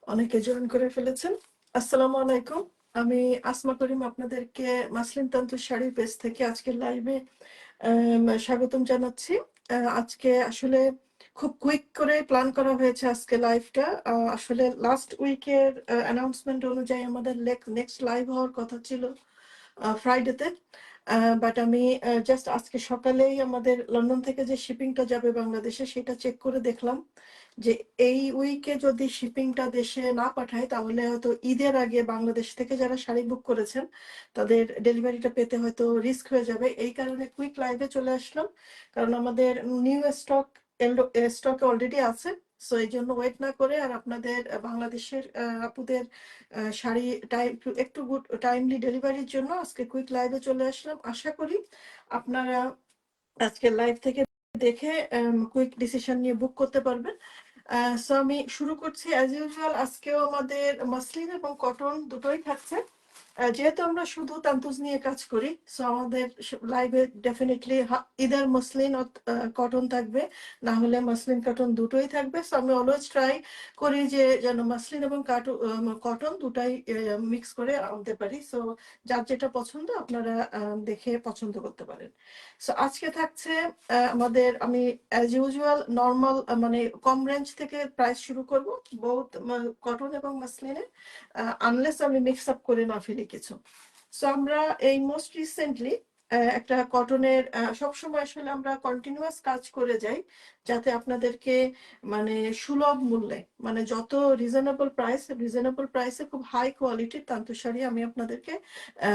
অনেকে জয়েন করে ফেলেছেন। আসসালামু আলাইকুম। আমি আসমা করিম আপনাদেরকে মাসলিন তন্তু শাড়ি পেজ থেকে আজকের লাইভে স্বাগতম জানাচ্ছি। আজকে আসলে খুব কুইক করে প্ল্যান করা হয়েছে আজকে লাইভটা। আসলে লাস্ট উইকের অ্যানাউন্সমেন্ট অনুযায়ী আমাদের নেক্সট লাইভ হওয়ার কথা ছিল ফ্রাইডেতে। বাট আমি জাস্ট আজকে সকালেই আমাদের লন্ডন থেকে যে শিপিংটা যাবে বাংলাদেশে সেটা চেক করে দেখলাম যে এই উইকে যদি শিপিংটা দেশে না পাঠায় তাহলে হয়তো ঈদের আগে বাংলাদেশ থেকে যারা শাড়ি বুক করেছেন তাদের ডেলিভারিটা পেতে হয়তো রিস্ক হয়ে যাবে। এই কারণে কুইক লাইভে চলে আসলাম, কারণ আমাদের নিউ স্টক অলরেডি আছে। সো এই জন্য ওয়েট না করে আর আপনাদের বাংলাদেশের আপুদের শাড়ি একটু গুড টাইমলি ডেলিভারির জন্য আজকে কুইক লাইভে চলে আসলাম। আশা করি আপনারা আজকে লাইভ থেকে দেখে কুইক ডিসিশন নিয়ে বুক করতে পারবেন। সো আমি শুরু করছি অ্যাজ ইউজুয়াল। আজকেও আমাদের মাসলিন এবং কটন দুটোই থাকছে। যেহেতু আমরা শুধু তান্তুজ নিয়ে কাজ করি, সো আমাদের লাইভে ডেফিনেটলি ইদার মসলিন কটন থাকবে, না হলে মসলিন কটন দুটোই থাকবে। সো আমি অলওয়েজ ট্রাই করি যে যেন মসলিন এবং কটন দুটাই মিক্স করে আনতে পারি। সো যার যেটা পছন্দ আপনারা দেখে পছন্দ করতে পারেন। সো আজকে থাকছে আমাদের, আমি অ্যাজ ইউজুয়াল নর্মাল মানে কম রেঞ্জ থেকে প্রাইস শুরু করব বহুত কটন এবং মসলিনে, আনলেস আমি মিক্স আপ করে না ফেলি কিছু। সো আমরা এই মোস্ট রিসেন্টলি একটা কটনের, সবসময় আসলে আমরা কন্টিনিউয়াস কাজ করে যাই যাতে আপনাদেরকে মানে সুলভ মূল্যে, মানে যত রিজনেবল প্রাইসে খুব হাই কোয়ালিটির তান্তু শাড়ি আমি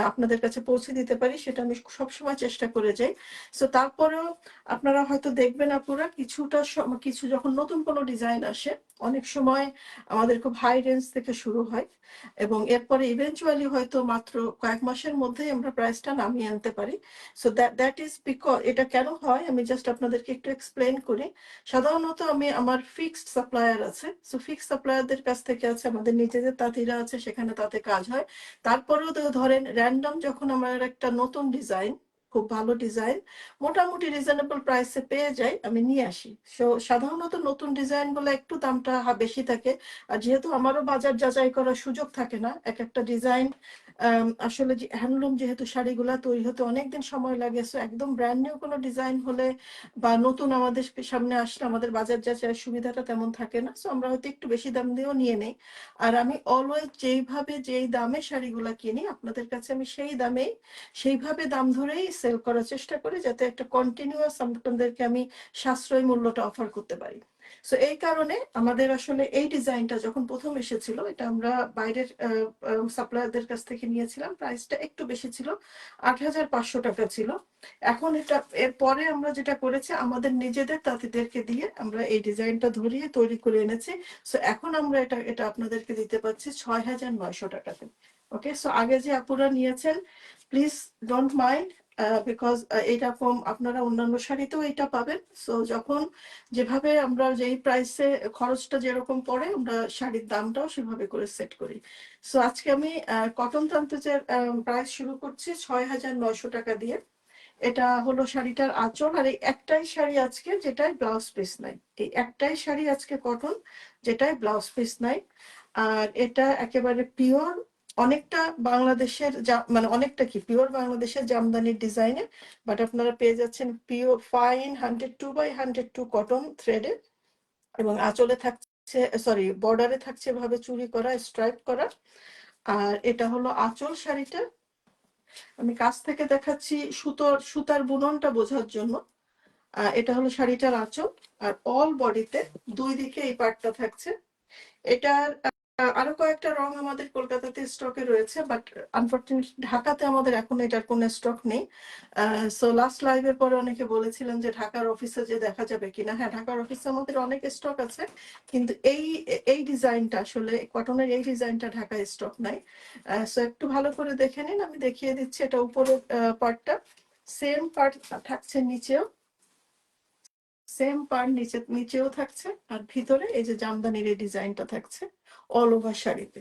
আপনাদের কাছে পৌঁছে দিতে পারি, সেটা আমি সবসময় চেষ্টা করে যাই। সো তারপরেও আপনারা হয়তো দেখবেন আপুরা কিছু যখন নতুন কোনো ডিজাইন আসে অনেক সময় আমাদের খুব হাই রেঞ্জ থেকে শুরু হয় এবং এরপরে ইভেনচুয়ালি হয়তো মাত্র কয়েক মাসের মধ্যেই আমরা প্রাইসটা নামিয়ে আনতে পারি। সো দ্যাট ইজ বিকজ, এটা কেন হয় আমি জাস্ট আপনাদেরকে একটু এক্সপ্লেন করি। সাধারণত আমার ফিক্সড সাপ্লায়ার আছে। সো ফিক্সড সাপ্লায়ারদের কাছ থেকে আছে, আমাদের নিজেদের তাঁতিরা আছে, সেখানে তাতে কাজ হয়। তারপরেও তো ধরেন র্যান্ডম যখন আমার একটা নতুন ডিজাইন, খুব ভালো ডিজাইন মোটামুটি রিজনেবল প্রাইসে পেয়ে যাই, আমি নিয়ে আসি। সো সাধারণত নতুন ডিজাইন গুলো একটু দামটা বেশি থাকে। আর যেহেতু আমারও বাজার যাচাই করার সুযোগ থাকে না, এক একটা ডিজাইন আসলে হ্যান্ডলুম যেহেতু শাড়িগুলা তৈরি হতে অনেকদিন সময় লাগে, সো একদম ব্র্যান্ড নিউ কোনো ডিজাইন হলে বা নতুন আমাদের সামনে আসলে আমাদের বাজার যাচাইয়ের সুবিধাটা তেমন থাকে না। সো আমরা হয়তো একটু বেশি দাম দিয়েও নিয়ে নেই। আর আমি অলওয়েজ যেই দামে শাড়িগুলা কিনি আপনাদের কাছে আমি সেইভাবে দাম ধরেই সেল করার চেষ্টা করি, যাতে একটা কন্টিনিউয়াস আপনাদেরকে আমি সাশ্রয়ী মূল্যটা অফার করতে পারি। সো এই কারণে আমাদের আসলে এই ডিজাইনটা যখন প্রথম এসেছিল, এটা আমরা বাইরের সাপ্লায়ারদের কাছ থেকে নিয়েছিলাম, প্রাইসটা একটু বেশি ছিল, ৮,৫০০ টাকা ছিল। এখন এরপরে আমরা যেটা করেছি আমাদের নিজেদের তাঁতিদেরকে দিয়ে আমরা এই ডিজাইনটা ধরিয়ে তৈরি করে এনেছি। সো এখন আমরা এটা আপনাদেরকে দিতে পারছি ৬,৯০০ টাকাতে। ওকে, সো আগে যে আপুরা নিয়েছেন প্লিজ ডোন্ট মাইন্ড, বিকজ এইরকম আপনারা অন্যান্য শাড়িতেও এটা পাবেন। সো যখন যেভাবে আমরা যেই প্রাইসে খরচটা যেরকম পড়ে আমরা শাড়ির দামটাও সেভাবে করে সেট করি। সো আজকে আমি কটন তান্তুজের প্রাইস শুরু করছি ৬,৯০০ টাকা দিয়ে। এটা হলো শাড়িটার আঁচল, আর এই একটাই শাড়ি আজকে যেটাই ব্লাউজ পিস নাই, এই একটাই শাড়ি আজকে কটন যেটাই ব্লাউজ পিস নাই। আর এটা একেবারে পিওর, অনেকটা বাংলাদেশের মানে অনেকটা কি পিওর বাংলাদেশের জামদানির ডিজাইনে, বাট আপনারা পেয়ে যাচ্ছেন পিওর ফাইন 102/102 কটন থ্রেডে, এবং আঁচলে থাকছে, সরি বর্ডারে থাকছে ভাবে চুরি করা, স্ট্রাইপ করা। আর এটা হলো আঁচল শাড়িটা, আমি কাছ থেকে দেখাচ্ছি সুতার বুননটা বোঝার জন্য। এটা হলো শাড়িটার আঁচল, আর অল বডিতে দুই দিকে এই পার্টটা থাকছে। এটার আরো কয়েকটা রং আমাদের কলকাতাতে স্টকে রয়েছে, বাট আনফরচুনেটলি ঢাকাতে আমাদের এখন এটার কোনো স্টক নেই। সো লাস্ট লাইভের পরে অনেকে বলেছিলেন যে ঢাকার অফিসে যে দেখা যাবে কিনা। হ্যাঁ, ঢাকার অফিসে আমাদের অনেক স্টক আছে, কিন্তু এই ডিজাইনটা আসলে কটনের এই ডিজাইনটা ঢাকায় স্টক নাই। সো একটু ভালো করে দেখে নিন, আমি দেখিয়ে দিচ্ছি। এটা উপরের পার্টটা, সেম পার্ট থাকছে নিচেও, নিচেও থাকছে, আর ভিতরে এই যে জামদানির এই ডিজাইনটা থাকছে অল ওভার শাড়িতে।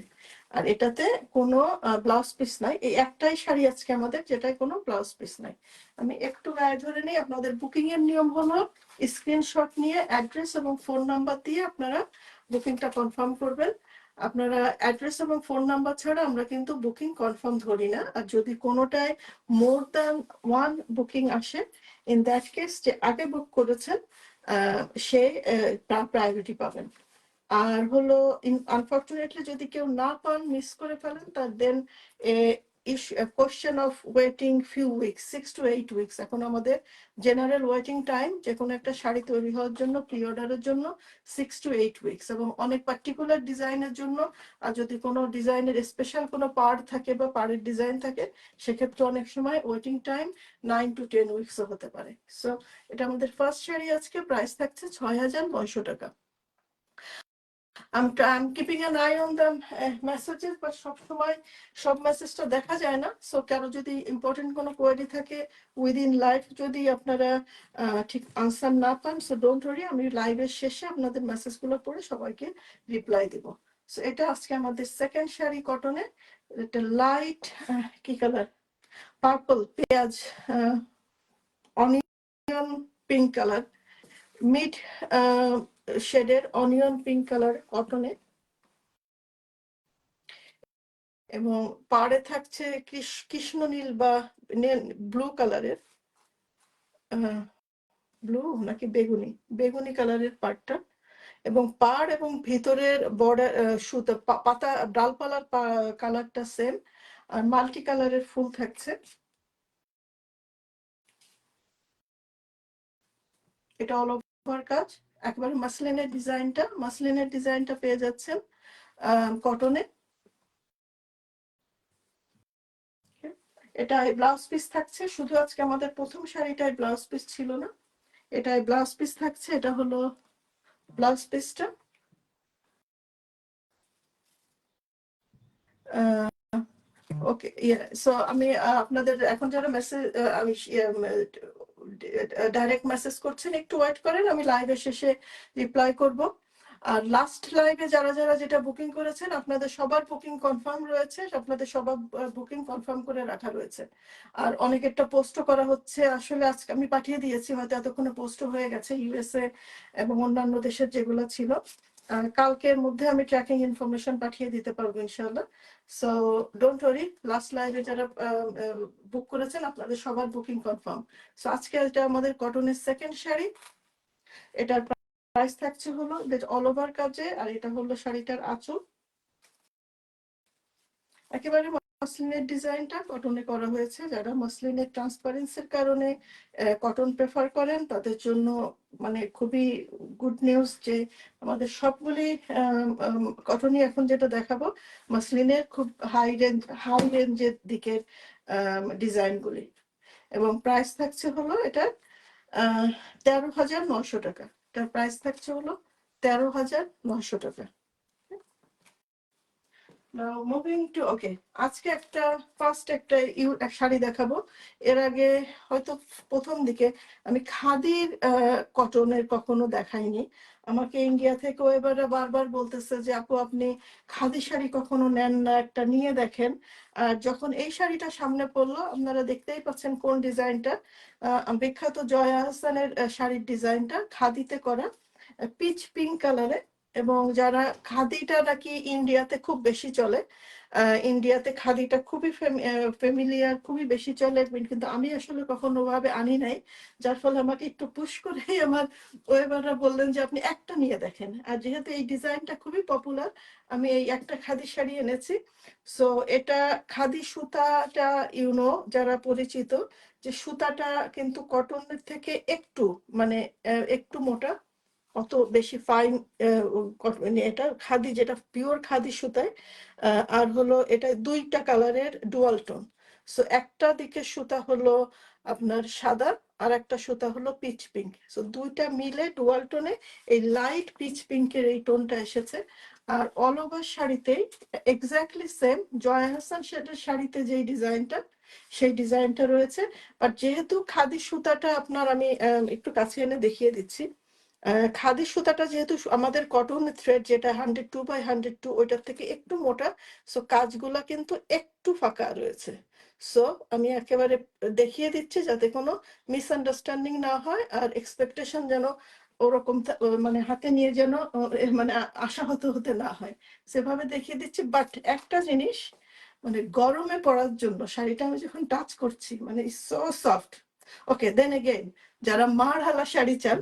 আর এটাতে কোনো ব্লাউজ পিস নাই, এই একটাই শাড়ি আজকে আমাদের যেটাই কোনো ব্লাউজ পিস নাই। আমি একটু গায়ে ধরে নিই, আপনাদের বুকিং এর নিয়ম হলো স্ক্রিনশট নিয়ে অ্যাড্রেস এবং ফোন নাম্বার দিয়ে আপনারা বুকিংটা কনফার্ম করবেন। আপনারা অ্যাড্রেস এবং ফোন নাম্বার ছাড়া আমরা কিন্তু বুকিং কনফার্ম ধরি না। আর যদি কোনোটায় মোর দ্যান ওয়ান বুকিং আসে, ইন দ্যাট কেস যে আগে বুক করেছেন সে প্রায়োরিটি পাবেন। আর হলো আনফর্চুনেটলি যদি কেউ না পান, মিস করে ফেলেন, তার then question of waiting few weeks, 6 to 8 weeks. এখন আমাদের জেনারেল ওয়েটিং টাইম যে কোনো একটা শাড়ি তৈরি হওয়ার জন্য, প্রি অর্ডারের জন্য 6 to 8 উইকস। এবং অনেক পার্টিকুলার ডিজাইনের জন্য, আর যদি কোনো ডিজাইনের স্পেশাল কোনো পার্ট থাকে বা পাড়ের ডিজাইন থাকে, সেক্ষেত্রে অনেক সময় ওয়েটিং টাইম 9 to 10 উইকসও হতে পারে। সো এটা আমাদের ফার্স্ট শাড়ি। আজকে প্রাইস থাকছে 6,900 টাকা। I'm keeping an eye on the messages, but সবসময় সব মেসেজটা দেখা যায় না। সো কারো যদি ইম্পর্টেন্ট কোনো কোয়েরি থাকে উইদিন লাইভ, যদি আপনারা ঠিক আনসার না পান, সো ডোন্ট ওয়ারি, আমি লাইভের শেষে আপনাদের মেসেজগুলো পড়ে সবাইকে রিপ্লাই দিব। সো এটা আজকে আমাদের সেকেন্ড শাড়ি কটনে। এটা লাইট কি কালার, পার্পল, পেঁয়াজ, অনিয়ন পিঙ্ক কালার, মিড শেডের অনিয়ন পিঙ্ক কালার কটনে, এবং পাড়ে থাকছে কৃষ্ণ নীল বা ব্লু কালারের, ব্লু নাকি বেগুনি, বেগুনি কালারের পাড়টা। এবং পাড় এবং ভিতরের বর্ডার সুতো পাতা ডালপালার কালারটা সেম, আর মাল্টি কালারের ফুল থাকছে। এটা অল ওভার কাজ, একেবারে মাসলিনের ডিজাইনটা পেয়ে যাচ্ছেন কটনে। এটা ব্লাউজ পিস থাকছে, শুধু আজকে আমাদের প্রথম শাড়িটায় ব্লাউজ পিস ছিল না, এটাই ব্লাউজ পিস থাকছে। এটা হলো ব্লাউজ পিসটা। ওকে, সো আমি আপনাদের এখন যারা মেসেজ, আমি ডাইরেক্ট মেসেজ করছেন, একটু ওয়েট করেন, আমি লাইভের শেষে রিপ্লাই করব। আর লাস্ট লাইভে যারা যারা যেটা বুকিং করেছেন, আপনাদের সবার বুকিং কনফার্ম রয়েছে, আপনাদের সবার বুকিং কনফার্ম করে রাখা রয়েছে। আর অনেকেরটা পোস্টও করা হচ্ছে, আসলে আজকে আমি পাঠিয়ে দিয়েছি, হয়তো এতক্ষণে পোস্ট হয়ে গেছে ইউএসএ এবং অন্যান্য দেশের যেগুলো ছিল। কালকের মধ্যে আমি ট্র্যাকিং ইনফরমেশন পাঠিয়ে দিতে পারবো ইনশাআল্লাহ। সো ডোন্ট ওয়ারি, লাস্ট লাইভে যারা বুক করেছেন আপনাদের সবার বুকিং কনফার্ম। সো আজকে এটা আমাদের কটনের সেকেন্ড শাড়ি। এটার প্রাইস থাকছে হলো অল ওভার কাজে, আর এটা হলো শাড়িটার আঁচল। একেবারে মসলিনের ডিজাইনটা কটনে করা হয়েছে। যারা মসলিনের ট্রান্সপারেন্সির কারণে কটন প্রেফার করেন, তাদের জন্য মানে খুবই গুড নিউজ যে আমাদের সবগুলি কটনই এখন যেটা দেখাবো মসলিনের খুব হাই রেঞ্জের দিকের ডিজাইনগুলি। এবং প্রাইস থাকছে হলো এটা 13,900 টাকা। এটার প্রাইস থাকছে হলো 13,900 টাকা। মুভিং টু ওকে, আজকে একটা ফার্স্ট একটা শাড়ি দেখাবো। এর আগে হয়তো প্রথম দিকে আমি খাদির কটনের কখনো দেখাইনি। আমাকে ইন্ডিয়া থেকেও এবারে বারবার বলতেছে যে আপু আপনি খাদি শাড়ি কখনো নেন না, একটা নিয়ে দেখেন। আর যখন এই শাড়িটা সামনে পড়লো, আপনারা দেখতেই পাচ্ছেন কোন ডিজাইনটা, বিখ্যাত জয়া আহসানের শাড়ির ডিজাইনটা খাদিতে করা, পিচ পিঙ্ক কালারে। এবং যারা খাদিটা নাকি ইন্ডিয়াতে খুব বেশি চলে, ইন্ডিয়াতে খাদিটা খুবই ফেমিলিয়ার, খুবই বেশি চলে, কিন্তু আমি আসলে কখনো ভাবে আনি নাই। যার ফলে আমাকে একটু পুশ করে আমার ওয়েবাররা বললেন যে আপনি একটা নিয়ে দেখেন। আর যেহেতু এই ডিজাইনটা খুবই পপুলার, আমি এই একটা খাদি শাড়ি এনেছি। সো এটা খাদি সুতাটা যারা পরিচিত, যে সুতাটা কিন্তু কটনের থেকে একটু মানে একটু মোটা, অত বেশি ফাইন। এটা খাদি, যেটা পিওর খাদি সুতায়। আর হলো এটা দুইটা কালারের ডুয়াল টোন। সো একটা দিকে সুতা হলো আপনার সাদা, আর একটা সুতা হলো পিচ পিঙ্ক। সো দুইটা মিলে ডুয়াল টোনে এই লাইট পিচ পিঙ্কের এই টোনটা এসেছে। আর অল ওভার শাড়িতেই এক্স্যাক্টলি সেম জয়া হাসান শেডের শাড়িতে যেই ডিজাইনটা, সেই ডিজাইনটা রয়েছে। আর যেহেতু খাদি সুতাটা আপনার, আমি একটু কাছে এনে দেখিয়ে দিচ্ছি, খাদি সুতাটা যেহেতু আমাদের কটন থ্রেড যেটা 102/102, ওইটার থেকে একটু মোটা। সো কাজগুলা কিন্তু একটু ফাঁকা রয়েছে। সো আমি একেবারে দেখিয়ে দিচ্ছি যাতে কোনো মিসআন্ডারস্ট্যান্ডিং না হয়, আর এক্সপেকটেশন যেন ওরকম মানে হাতে নিয়ে যেন মানে আশাহত হতে না হয়, সেভাবে দেখিয়ে দিচ্ছি। বাট একটা জিনিস, মানে গরমে পরার জন্য শাড়িটা আমি যখন টাচ করছি, মানে সো সফট। ওকে, দেন এগেইন, যারা মার হালা শাড়ি চান,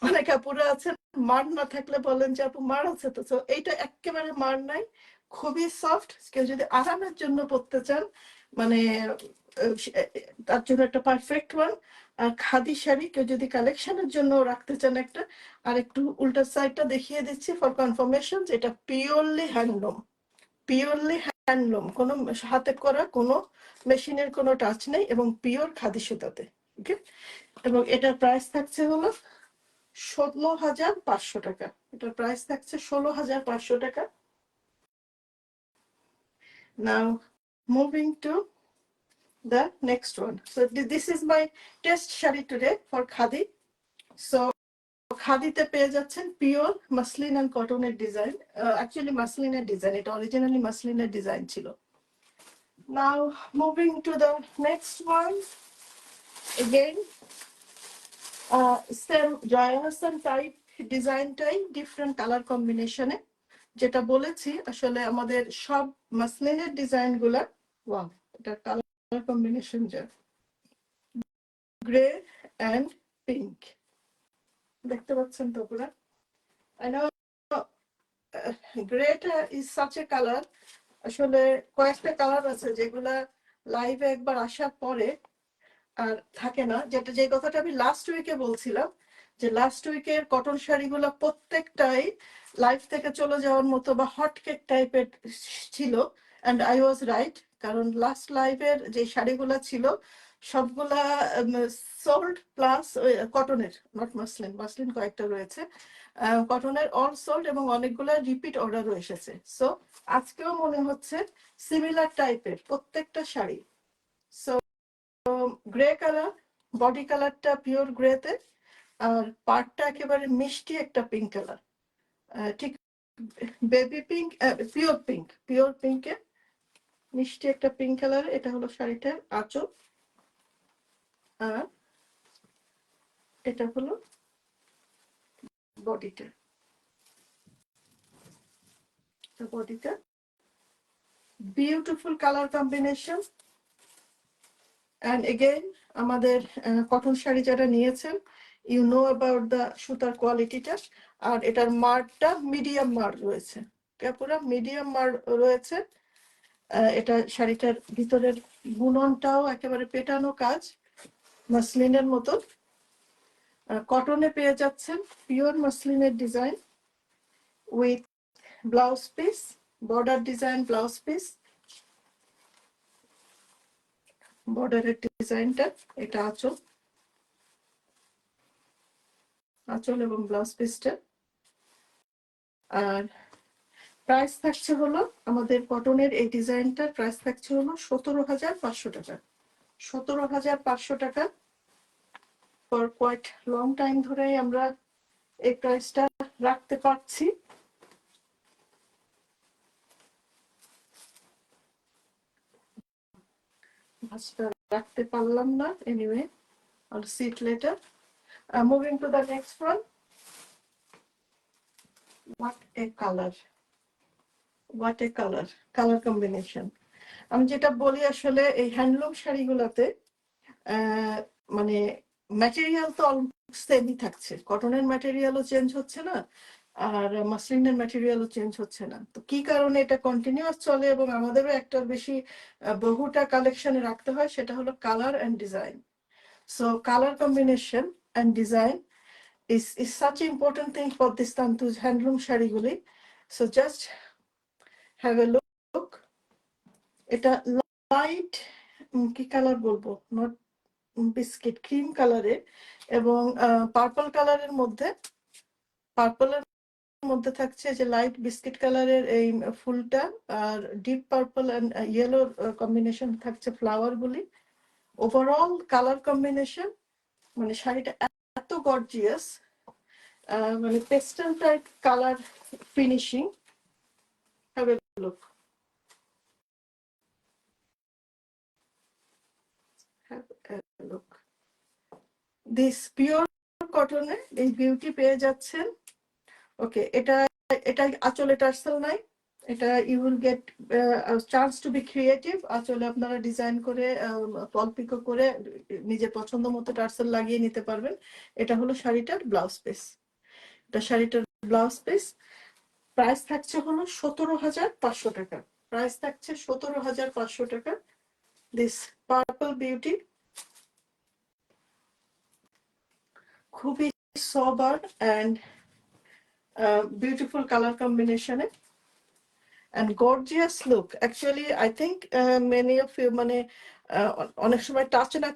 অনেক আপুরা আছেন মার না থাকলে বলেন যে আপু মার আছে তো, তো এইটা একেবারে মার নাই, খুবই সফট। কেউ যদি আরামের জন্য পরতে চান, মানে তার জন্য একটা পারফেক্ট ওয়ান। আর খাদি শাড়ি কেউ যদি কালেকশনের জন্য রাখতে চান একটা, আর একটু উল্টা সাইডটা দেখিয়ে দিচ্ছি ফর কনফার্মেশন, যেটা পিওরলি হ্যান্ডলুম, পিওরলি হ্যান্ডলুম, কোনো হাতে করা, কোনো মেশিনের কোনো টাচ নেই, এবং পিওর খাদি সুতাতে। ওকে, এবং এটার প্রাইস থাকছে হলো 16,500 টাকা। এটার প্রাইস থাকছে 16,500 টাকা। নাও moving two the next one. So this is my test shari today for khadi. So খাদিতে পেয়ে যাচ্ছেন পিওর মাসলিন এন্ড কটনের ডিজাইন, অ্যাকচুয়ালি মাসলিনের ডিজাইন, এটা অরিজিনালি মাসলিনের ডিজাইন ছিল। Now moving to the next one, again same Jaya Hasan type ডিজাইনটাই different colour কম্বিনেশনে। যেটা বলেছি আসলে আমাদের সব মাসলিনের ডিজাইন গুলা, ওয়াও, এটা কালার কম্বিনেশন যা গ্রে অ্যান্ড পিঙ্ক, দেখতে পাচ্ছেন তো পুরা। I know গ্রেটা ইজ সাচ এ কালার, আসলে কয়েকটা কালার আছে যেগুলা লাইভে একবার আসার পরে আর থাকে না। যেটা, যে কথাটা আমি লাস্ট উইকে বলছিলাম, যে লাস্ট উইকের কটন শাড়িগুলো প্রত্যেকটাই লাইভ থেকে চলে যাওয়ার মতো বা হট কেক টাইপের ছিল, অ্যান্ড আই ওয়াজ রাইট। কারণ লাস্ট লাইভের যে শাড়িগুলো ছিল সবগুলা সোল্ড, প্লাস কটনের, নট মাসলিন, মাসলিন কয়েকটা রয়েছে, কটনের অল সোল্ড, এবং অনেকগুলা রিপিট অর্ডারও এসেছে। সো আজকেও মনে হচ্ছে সিমিলার টাইপের প্রত্যেকটা sari. So grey colour, body কালারটা পিওর গ্রেতে, আর পার্টটা একেবারে মিষ্টি একটা পিঙ্ক কালার, ঠিক baby pink, pure pink, pure পিঙ্কে মিষ্টি একটা পিঙ্ক কালার। এটা হলো শাড়িটার আঁচল, আর এটা হলো বডিটা, বডিটা beautiful colour combination. And again আমাদের কটন শাড়ি যারা নিয়েছেন, ইউ নো অ্যাবাউট দ্য সুতার কোয়ালিটিটা। আর এটার মারটা মিডিয়াম মার রয়েছে, পুরো মিডিয়াম মার রয়েছে। এটা শাড়িটার ভিতরের বুননটাও একেবারে পেটানো কাজ, মাসলিনের মতো। কটনে পেয়ে যাচ্ছেন পিওর মাসলিনের design with blouse piece, border design blouse piece, বর্ডারের ডিজাইনটা, এটা আঁচল, আঁচল এবং ব্লাউজ পিসটা। আর প্রাইস থাকছে হলো, আমাদের কটনের এই ডিজাইনটার প্রাইস থাকছে হলো 17,500 টাকা। 17,500 টাকা। ফর কোয়াইট লং টাইম ধরেই আমরা এই প্রাইসটা রাখতে পারছি। ভাঁজটা রাখতে পারলাম না, anyway I'll see it later. Moving to the next one. What a color, what a color, color combination. আমি যেটা বলি আসলে এই হ্যান্ডলুম শাড়িগুলোতে মানে ম্যাটেরিয়াল তো সেমই থাকছে, কটনের ম্যাটেরিয়ালও চেঞ্জ হচ্ছে না, আর মাসলিনের ম্যাটেরিয়ালও চেঞ্জ হচ্ছে না। তো কি কারণে এটা কন্টিনিউয়াস চলে এবং আমাদেরও একটার বেশি বহুটা কালেকশনে রাখতে হয়, সেটা হলো colour and design. So colour combination and design is such an important thing for this Tantuj handloom শাড়িগুলি. So just have a look. এটা লাইট কি কালার বলবো, নট বিস্কিট, ক্রিম কালারের, এবং পার্পল কালারের মধ্যে, পার্পলের মধ্যে থাকছে যে লাইট বিস্কিট কালারের এই ফুলটা, আর ডিপ পার্পল এন্ড ইয়েলোর কম্বিনেশন থাকছে ফ্লাওয়ার গুলি। ওভারঅল কালার কম্বিনেশন, মানে শাড়িটা এত গর্জিয়াস, মানে pastel type colour finishing. Have a look, have a look. This pure কটনে এই বিউটি পেয়ে যাচ্ছেন। ওকে, এটা এটা আঁচলে টার্সেল নাই, এটা you will get chance to be creative. আঁচলে আপনারা ডিজাইন করে পলপিকো করে নিজের পছন্দ মতো টার্সেল লাগিয়ে নিতে পারবেন। এটা হলো শাড়িটার ব্লাউজ পিস। এটা শাড়িটার ব্লাউজ পিস। প্রাইস থাকছে হলো 17,500 টাকা। প্রাইস থাকছে 17,500 টাকা। দিস পার্পল বিউটি, খুবই সোবার অ্যান্ড বিউটিফুল কালার কম্বিনেশনে and gorgeous look. Actually I think many of you মানে অনেক সময় টাচ না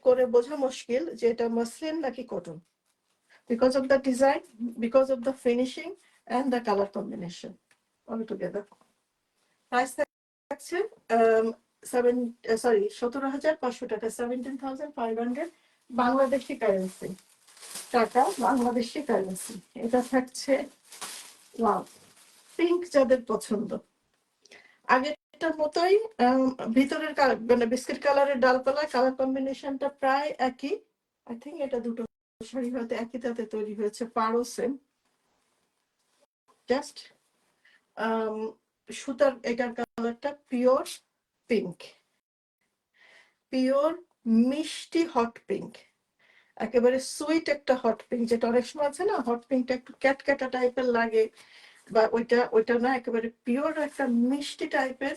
করে বোঝা মুশকিল যে এটা মসলিন নাকি cotton, because of the design, because of the finishing and the color combination all together. Price থাকছে 17,500 টাকা, 17,500 বাংলাদেশি কারেন্সি টাকা, বাংলাদেশি কারেন্সি। এটা থাকছে ওয়াও, পিঙ্ক যাদের পছন্দ। আগেরটার মতোই ভিতরের মানে বিস্কিট কালারের ডালপালা, কালার কম্বিনেশনটা প্রায় একই। আই থিঙ্ক এটা দুটো শাড়ি হয়তো একই তাতে তৈরি হয়েছে, পারও সেম। জাস্ট সুতার এটার কালারটা পিওর পিঙ্ক, পিওর মিষ্টি হট পিঙ্ক, একেবারে সুইট একটা হট পিঙ্ক। যেটা অনেক সময় আছে না হট পিঙ্কটা একটু ক্যাটক্যাটা টাইপের লাগে, বা ওইটা না, একেবারে পিওর একটা মিষ্টি টাইপের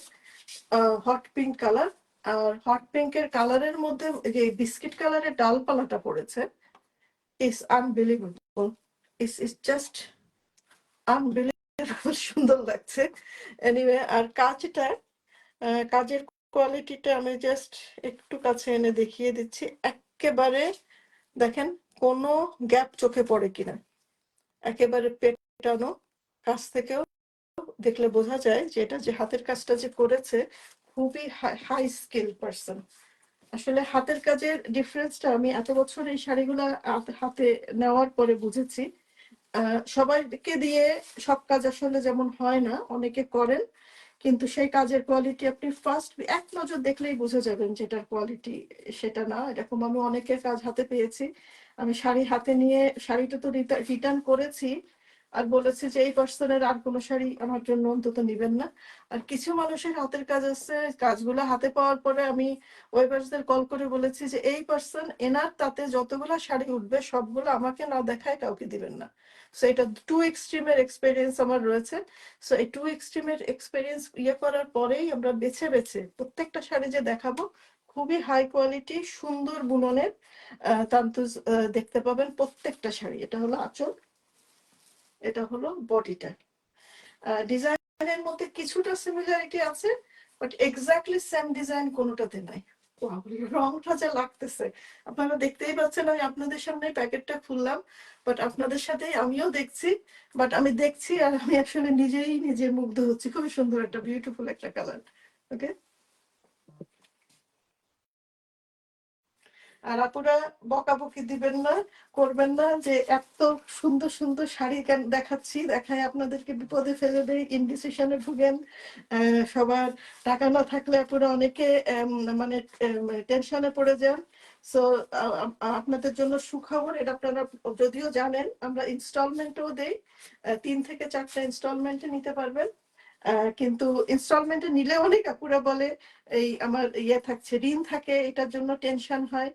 হট পিঙ্ক কালার। আর হট পিঙ্কের কালারের মধ্যে যে বিস্কিট কালারের ডালপালাটা পড়েছে, ইস আনবিলিভেবল, ইস জাস্ট আনবিলিভেবল সুন্দর লাগছে। এনিওয়ে, আর কাজের কোয়ালিটিটা আমি জাস্ট একটু কাছে এনে দেখিয়ে দিচ্ছি। একেবারে দেখেন কোনো গ্যাপ চোখে পড়ে কিনা, একেবারে পেটানো। কাছ থেকেও দেখলে বোঝা যায় যে এটা যে হাতের কাজটা যে করেছে খুবই হাই স্কিল পারসন। আসলে হাতের কাজের ডিফারেন্সটা আমি এত বছর এই শাড়িগুলো হাতে নেওয়ার পরে বুঝেছি। সবাইকে দিয়ে সব কাজ আসলে যেমন হয় না, অনেকে করেন, কিন্তু সেই কাজের কোয়ালিটি আপনি ফার্স্ট এক নজর দেখলেই বুঝে যাবেন যেটার কোয়ালিটি সেটা না। এরকম আমি অনেকের কাজ হাতে পেয়েছি। আমি শাড়ি হাতে নিয়ে শাড়িটা তো রিটার্ন করেছি, আর বলেছি যে এই পার্সনের আর কোনো শাড়ি আমার জন্য অন্তত নিবেন না। আর কিছু মানুষের হাতের কাজ আছে, কাজগুলো হাতে পাওয়ার পরে আমি ওয়েবার্সদের কল করে বলেছি যে এই পার্সন এনার তাতে যতগুলো শাড়ি উঠবে সবগুলো আমাকে না দেখায় কাউকে দিবেন না। সো এটা টু এক্সট্রিমের এক্সপেরিয়েন্স আমার রয়েছে। সো এই টু এক্সট্রিমের এক্সপেরিয়েন্স করার পরেই আমরা বেছে বেছে প্রত্যেকটা শাড়ি যে দেখাবো খুবই হাই কোয়ালিটি সুন্দর বুননের তান্তুজ দেখতে পাবেন প্রত্যেকটা শাড়ি। এটা হলো আঁচল, এটা হলো বডিটা। ডিজাইনের মধ্যে কিছুটা সিমিলারিটি আছে, বাট এক্স্যাক্টলি সেম ডিজাইন কোনোটাতে নাই। রংটা যা লাগতেছে আপনারা দেখতেই পাচ্ছেন, আমি আপনাদের সামনে প্যাকেটটা খুললাম, বাট আপনাদের সাথে আমিও দেখছি, বাট আমি দেখছি আর আমি আসলে নিজে মুগ্ধ হচ্ছি। খুবই সুন্দর একটা বিউটিফুল একটা কালার। ওকে, আর আপুরা বকাবকি দিবেন না, করবেন না যে এত সুন্দর সুন্দর শাড়ি কেন দেখাচ্ছি, দেখায় আপনাদেরকে বিপদে ফেলে দেয়, ইনডিসিশনে ভুগেন। সবার টাকা না থাকলে আপুরা অনেকে মানে টেনশনে পড়ে যান। সো আপনাদের জন্য সুখবর, এটা আপনারা যদিও জানেন আমরা ইনস্টলমেন্টও দেই, 3 থেকে 4টা ইনস্টলমেন্টে নিতে পারবেন। কিন্তু ইনস্টলমেন্টে নিলে অনেক আপুরা বলে এই আমার ইয়ে থাকছে, ঋণ থাকে, এটার জন্য টেনশন হয়।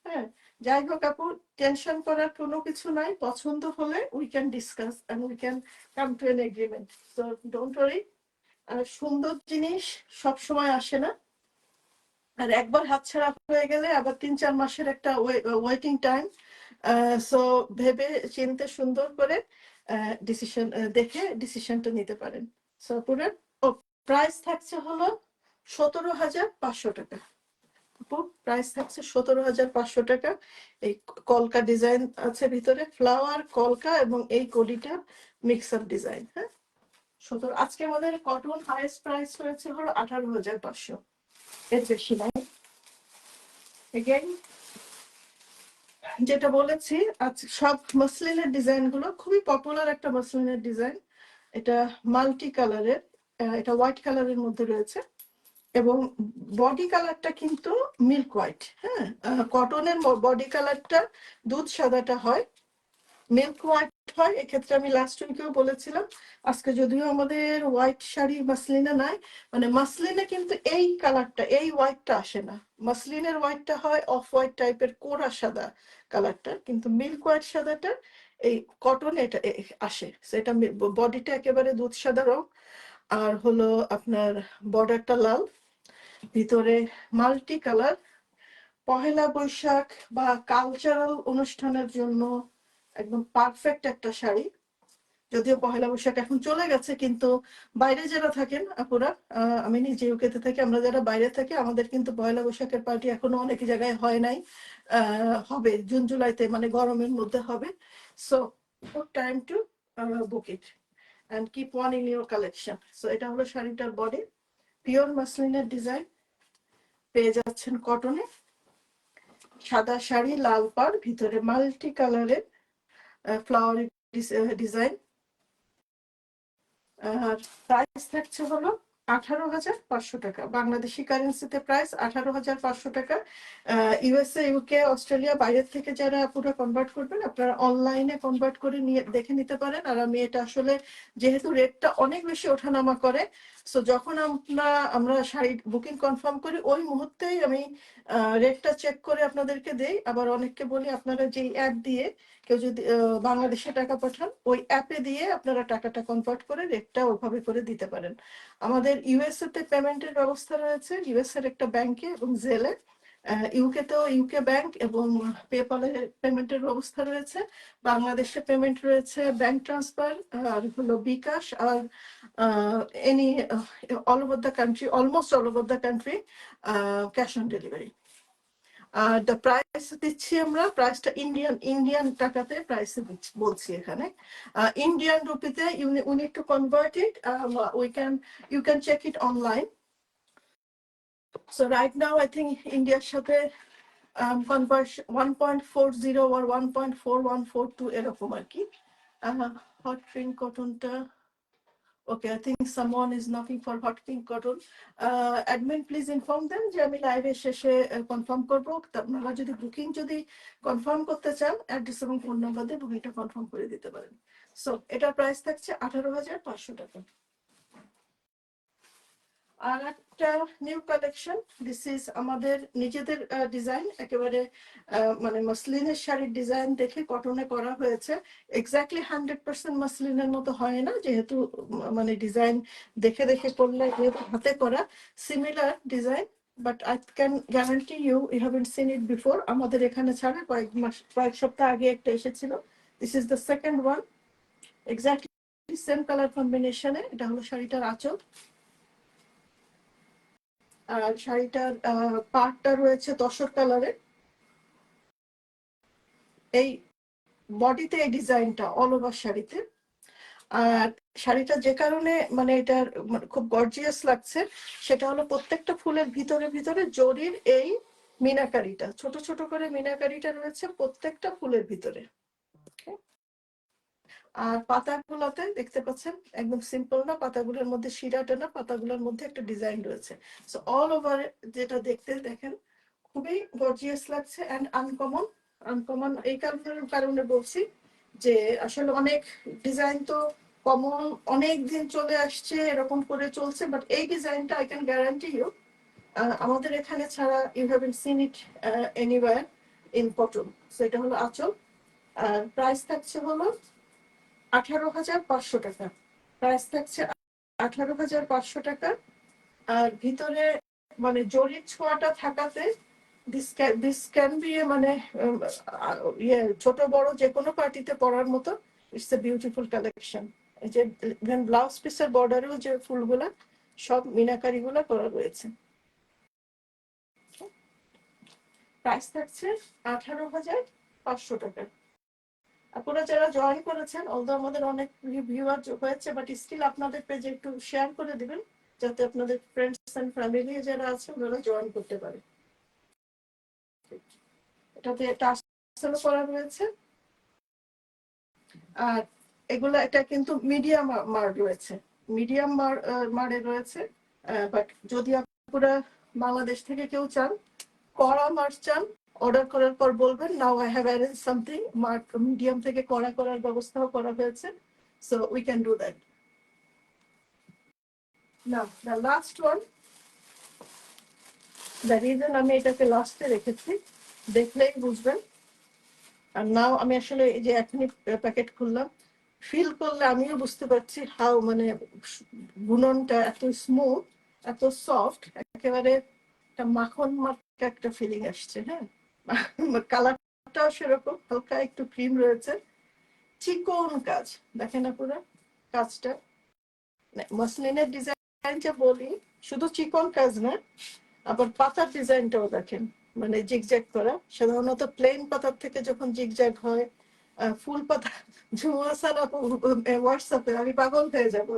হ্যাঁ, যাই হোক আপু, টেনশন করার কোনো কিছু নাই। পছন্দ হলে we can discuss and we can come to an agreement. So don't worry. আর সুন্দর জিনিস সব সময় আসে না, আর একবার হাতছাড়া হয়ে গেলে আবার 3-4 মাসের একটা ওয়েটিং টাইম। সো ভেবে চিন্তে সুন্দর করে ডিসিশন দেখে ডিসিশনটা নিতে পারেন। সো পুরো প্রাইস থাকছে হলো 17,500 টাকা। প্রাইস থাকছে 17,500 টাকা। এই কলকা ডিজাইন আছে ভিতরে, ফ্লাওয়ার কলকা এবং এই কলিটা মিক্সার ডিজাইন। হ্যাঁ, 17। আজকে আমাদের কটন হাইয়েস্ট প্রাইস হয়েছে হলো 18,500, এর বেশি নাই। এগেইন যেটা বলেছি, আজ সব মসলিনের ডিজাইন গুলো খুবই পপুলার একটা মসলিনের ডিজাইন। এটা মাল্টি কালারের, এটা হোয়াইট কালারের মধ্যে রয়েছে এবং বডি কালারটা কিন্তু মিল্ক হোয়াইট। হ্যাঁ, কটনের বডি কালারটা দুধ সাদাটা হয়, মিল্ক হোয়াইট হয়, এক্ষেত্রে আমি লাস্ট উইকেও বলেছিলাম। আজকে যদিও আমাদের হোয়াইট শাড়ি মাসলিনে নাই, মানে মাসলিনে কিন্তু এই কালারটা, এই হোয়াইটটা আসে না। মাসলিনের হোয়াইটটা হয় অফ হোয়াইট টাইপের কোরা সাদা কালারটা, কিন্তু মিল্ক হোয়াইট সাদাটা এই কটন এটা আসে। সেটা বডিটা একেবারে দুধ সাদা রং, আর হলো আপনার বর্ডারটা লাল, ভিতরে মাল্টি কালার। পহেলা বৈশাখ বা কালচারাল অনুষ্ঠানের জন্য একদম পারফেক্ট একটা শাড়ি। যদিও পহেলা বৈশাখ এখন চলে গেছে, কিন্তু বাইরে যারা থাকেন আপুরা, আমি নিজে ইউকেতে থাকি, আমরা যারা বাইরে থাকি আমাদের কিন্তু পহেলা বৈশাখের পার্টি এখনো অনেক জায়গায় হয় নাই। হবে জুন জুলাইতে, মানে গরমের মধ্যে হবে। So time to book it and keep one in your collection. So এটা হলো শাড়িটার বডি, পিওর মাসলিনের ডিজাইন, পেয়ে যাচ্ছেন কটনে। সাদা শাড়ি, লাল পাড়, ভিতরে মাল্টি কালারের ফ্লাওয়ার ডিজাইন। আর প্রাইস থাকছে হলো 18,500 টাকা, বাংলাদেশি কারেন্সিতে প্রাইস 18,500 টাকা। ইউএসএ, ইউকে, অস্ট্রেলিয়া বাইরের থেকে যারা পুরো কনভার্ট করবেন, আপনারা অনলাইনে কনভার্ট করে নিয়ে দেখে নিতে পারেন। আর আমি এটা আসলে যেহেতু রেটটা অনেক বেশি ওঠানামা করে, সো যখন আমরা শাড়ি বুকিং কনফার্ম করি ওই মুহূর্তেই আমি রেটটা চেক করে আপনাদেরকে দেই। আবার অনেককে বলি আপনারা যেই অ্যাপ দিয়ে কেউ যদি বাংলাদেশে টাকা পাঠান, ওই অ্যাপে দিয়ে আপনারা টাকাটা কনভার্ট করে রেটটা ওভাবে করে দিতে পারেন। আমাদের ইউএসএ তে পেমেন্টের ব্যবস্থা রয়েছে, ইউএস এর একটা ব্যাংকে এবং জেলে। ইউকে তেও ইউকে ব্যাংক এবং পেপালে পেমেন্টের ব্যবস্থা রয়েছে। বাংলাদেশে পেমেন্ট রয়েছে ব্যাংক ট্রান্সফার, আর হলো বিকাশ, আর any all over the country, almost all over the country cash on delivery. আর দ্য প্রাইস দিচ্ছি আমরা, প্রাইসটা ইন্ডিয়ান টাকাতে প্রাইস বলছি এখানে। ইন্ডিয়ান রুপিতে we need to convert it, you can check it online. So right now I think ইন্ডিয়ার সাথে conversion 1.40 or 1.4142 এরকম আর কি। হট পিঙ্ক কটনটা, okay, I think someone is knocking for hot pink cotton. Admin, please inform them যে আমি লাইভে শেষে কনফার্ম করবো। আপনারা যদি বুকিং যদি কনফার্ম করতে চান, অ্যাড্রেস এবং ফোন নাম্বার দিয়ে বুকিংটা কনফার্ম করে দিতে পারেন। সো এটার প্রাইস থাকছে 18,500 টাকা। আর একটা নিউ কালেকশন, দিস ইজ আমাদের নিজেদের ডিজাইন, একেবারে মানে মসলিনের শাড়ির ডিজাইন দেখে কটনে করা হয়েছে। এক্স্যাক্টলি 100% মসলিনের মতো হয় না, যেহেতু মানে ডিজাইন দেখে দেখে করলে, যেহেতু হাতে করা, similar design, but I can guarantee you haven't seen it before. আমাদের এখানে ছাড়া কয়েক সপ্তাহ আগে একটা এসেছিল। This is the second one, exactly same colour কম্বিনেশনে। এটা হলো শাড়িটার আঁচল, আর শাড়িটার পাড়টা রয়েছে তসর কালারের। এই বডিতে এই ডিজাইনটা অল ওভার শাড়িতে। আর শাড়িটা যে কারণে মানে এটার খুব গর্জিয়াস লাগছে, সেটা হলো প্রত্যেকটা ফুলের ভিতরে ভিতরে জরির এই মিনাকারিটা, ছোট ছোট করে মিনাকারিটা রয়েছে প্রত্যেকটা ফুলের ভিতরে। আর পাতাগুলোতে দেখতে পাচ্ছেন একদম সিম্পল না, পাতাগুলোর মধ্যে শিরাটা না, পাতাগুলোর মধ্যে একটা ডিজাইন রয়েছে। সো অল ওভার যেটা দেখতে দেখেন খুবই গর্জিয়াস লাগছে অ্যান্ড আনকমন। আনকমন এই কারণে বলছি যে আসলে অনেক ডিজাইন তো কমন অনেক দিন চলে আসছে, এরকম করে চলছে, বাট এই ডিজাইনটা আই ক্যান গ্যারান্টি ইউ আমাদের এখানে ছাড়া you haven't seen it anywhere in cotton. So এটা হলো আঁচল। আর প্রাইস থাকছে হলো 18,500 টাকা। প্রাইস থাকছে 18,500 টাকা। আর ভিতরে মানে জরির ছোঁয়াটা থাকাতে দিস ক্যান বি মানে ইয়ে ছোট বড় যে কোনো পার্টিতে পরার মতো। It's a beautiful collection. এই যে ব্লাউজ পিসের বর্ডারেও যে ফুলগুলা, সব মিনাকারি গুলা করা রয়েছে। প্রাইস থাকছে 18,500 টাকা। আপনারা যারা জয়েন করেছেন, অলদো আমাদের অনেক ভিউয়ার হয়েছে, বাট স্টিল আপনাদের পেজে একটু শেয়ার করে দিবেন, যাতে আপনাদের ফ্রেন্ডস এন্ড ফ্যামিলি যারা আছে ওরা জয়েন করতে পারে। এটাতে টার্সেল করা রয়েছে। আর এগুলো এটা কিন্তু মিডিয়াম মার রয়েছে, মিডিয়াম মারে রয়েছে। বাট যদি আপনারা বাংলাদেশ থেকে কেউ চান, কড়া মার চান, অর্ডার করার পর বলবেন now I have arrange something, medium থেকে কড়া করার ব্যবস্থাও করা হয়েছে, so we can do that. Now the last one, the reason আমি এটাকে লাস্টে রেখেছি দেখলেই বুঝবেন। আর নাও আমি আসলে এই যে এখনই প্যাকেট খুললাম, ফিল করলে আমিও বুঝতে পারছি হাউ মানে বুননটা এত স্মুথ, এত সফট, একেবারে একটা মাখন মাখা একটা ফিলিং আসছে। হ্যাঁ, কালারটাও সেরকম, হালকা একটু ক্রিম রয়েছে, চিকন কাজ দেখেন না পুরো কাজটা। মসলিনের ডিজাইনটা বলি, শুধু চিকন কাজ না, আবার পাতার ডিজাইনটাও দেখেন, মানে জিগজ্যাগ করা। সাধারণত প্লেন পাতার থেকে যখন জিগজ্যাগ হয়, ফুল পাতা, ঝুমাসান আপু হোয়াটসঅ্যাপে আমি পাগল হয়ে যাব,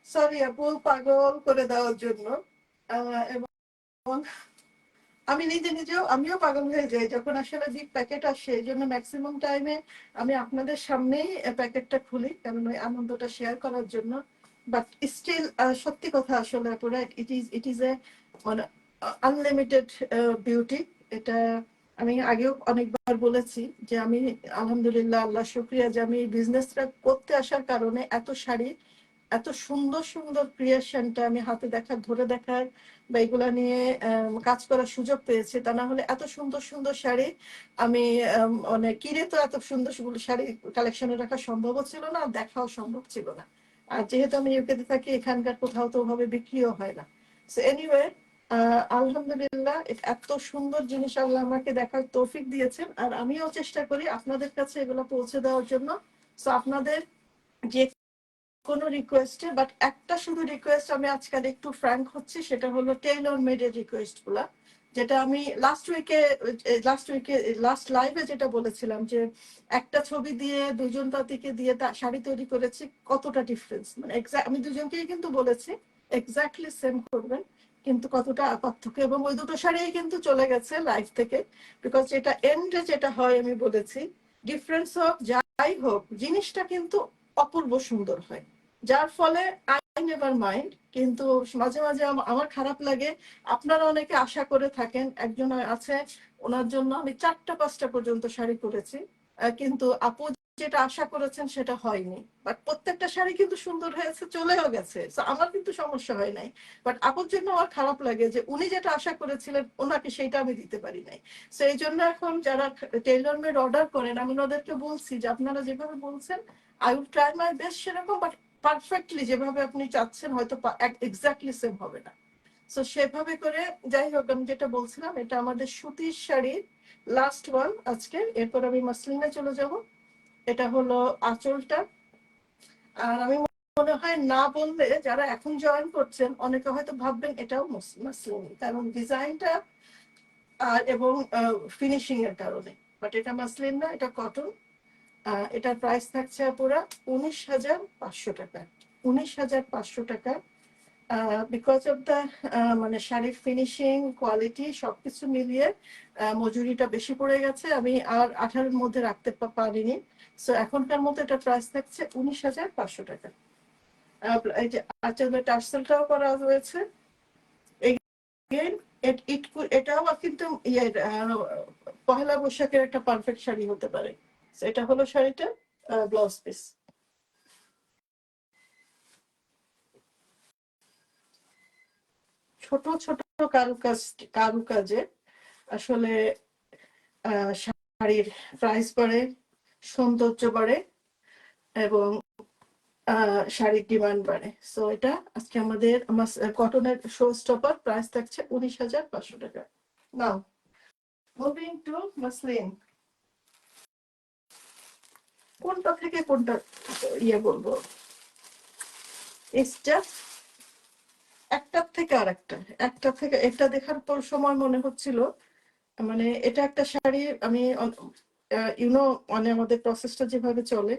সরি আপু, পাগল করে দেওয়ার জন্য। এবং আমি নিজে নিজেও আমিও পাগল হয়ে যাই যখন আসলে বিগ প্যাকেট আসে। এই জন্য ম্যাক্সিমাম টাইমে আমি আপনাদের সামনেই প্যাকেটটা খুলি, কারণ ওই আনন্দটা শেয়ার করার জন্য। বাট স্টিল সত্যি কথা আসলে পুরো ইট ইজ এ মানে আনলিমিটেড বিউটি। এটা আমি আগেও অনেকবার বলেছি যে আমি আলহামদুলিল্লাহ, আল্লাহ শুকরিয়া যে আমি এই বিজনেসটা করতে আসার কারণে এত শাড়ি, এত সুন্দর সুন্দর ক্রিয়েশনটা আমি হাতে দেখার, ধরে দেখার বা এগুলা নিয়ে কাজ করার সুযোগ পেয়েছি। তা না হলে এত সুন্দর সুন্দর শাড়ি আমি মানে কিনে তো এত সুন্দর সুন্দর শাড়ি কালেকশনে রাখা সম্ভব ছিল না, আর দেখাও সম্ভব ছিল না। আর যেহেতু আমি ইউকেতে থাকি, এখানকার কোথাও তো ওভাবে বিক্রিও হয় না। সো এনিওয়ে, আলহামদুলিল্লাহ এত সুন্দর জিনিস আল্লাহ আমাকে দেখার তৌফিক দিয়েছেন, আর আমিও চেষ্টা করি আপনাদের কাছে এগুলো পৌঁছে দেওয়ার জন্য। সো আপনাদের যে কোনো রিকোয়েস্টে, বাট একটা শুধু রিকোয়েস্ট আমি আজকাল একটু ফ্র্যাঙ্ক হচ্ছি, সেটা হলো টেইলর মেডের রিকোয়েস্ট গুলা, যেটা আমি লাস্ট উইকে লাস্ট লাইভে যেটা বলেছিলাম যে একটা ছবি দিয়ে দুজন তাঁতিকে দিয়ে শাড়ি তৈরি করেছি, কতটা ডিফারেন্স, মানে আমি দুজনকেই কিন্তু বলেছি এক্স্যাক্টলি সেম করবেন, কিন্তু কতটা পার্থক্য। এবং ওই দুটো শাড়ি কিন্তু চলে গেছে লাইভ থেকে, বিকজ এটা এন্ডে যেটা হয় আমি বলেছি, ডিফারেন্স হোক যাই হোক, জিনিসটা কিন্তু অপূর্ব সুন্দর হয়, যার ফলে আই নেভার মাইন্ড। কিন্তু মাঝে মাঝে আমার খারাপ লাগে, আপনারা অনেকে আশা করে থাকেন, একজন আছে ওনার জন্য আমি 4টা 5টা পর্যন্ত শাড়ি করেছি, কিন্তু আপু যেটা আশা করেছেন সেটা হয়নি, বাট প্রত্যেকটা শাড়ি কিন্তু সুন্দর হয়েছে, চলেও গেছে, আমার কিন্তু সমস্যা হয় নাই। বাট আপুর জন্য আমার খারাপ লাগে যে উনি যেটা আশা করেছিলেন ওনাকে সেইটা আমি দিতে পারি নাই। তো এই জন্য এখন যারা টেইলর মেড অর্ডার করেন, আমি ওনাদেরকে বলছি যে আপনারা যেভাবে বলছেন I will try my best সেরকম, বাট পারফেক্টলি যেভাবে আপনি চাচ্ছেন হয়তো এক্স্যাক্টলি সেম হবে না। সো সেভাবে করে, যাই হোক, আমি যেটা বলছিলাম, এটা আমাদের সুতির শাড়ির লাস্ট ওয়ান আজকে, এরপর আমি মাসলিনে চলে যাব। এটা হলো আঁচলটা। আর আমি মনে হয় না বললে যারা এখন জয়েন করছেন অনেকে হয়তো ভাববেন এটাও মাসলিন, কারণ ডিজাইনটা আর এবং ফিনিশিং এর কারণে, বাট এটা মাসলিন না, এটা কটন। এটার প্রাইস থাকছে পুরো 19,500 টাকা, 19,500 টাকা। বিকজ অফ দ্য মানে শাড়ির ফিনিশিং কোয়ালিটি সবকিছু মিলিয়ে মজুরিটা বেশি পড়ে গেছে, আমি আর 18-এর মধ্যে রাখতে পারিনি। সো এখনকার মতো এটা প্রাইস থাকছে 19,500 টাকা। এই যে আঁচলের টার্সেলটাও করা হয়েছে, এটাও কিন্তু পহেলা বৈশাখের একটা পারফেক্ট শাড়ি হতে পারে। এটা হলো শাড়িটা, ব্লাউজ পিস। ছোট ছোট কারুকাজে আসলে শাড়ির প্রাইস বাড়ে, সৌন্দর্য বাড়ে, এবং শাড়ির ডিমান্ড বাড়ে। সো এটা আজকে আমাদের কটনের শো স্টপার, প্রাইস থাকছে 19,500 টাকা। নাও মুভিং টু মাসলিন। কোনটা থেকে কোনটা বলবো, ইটস জাস্ট একটার থেকে আরেকটা, একটা থেকে এটা দেখার পর সময় মনে হচ্ছিল, মানে এটা একটা শাড়ি আমি ইউনো মানে আমাদের প্রসেসটা যেভাবে চলে,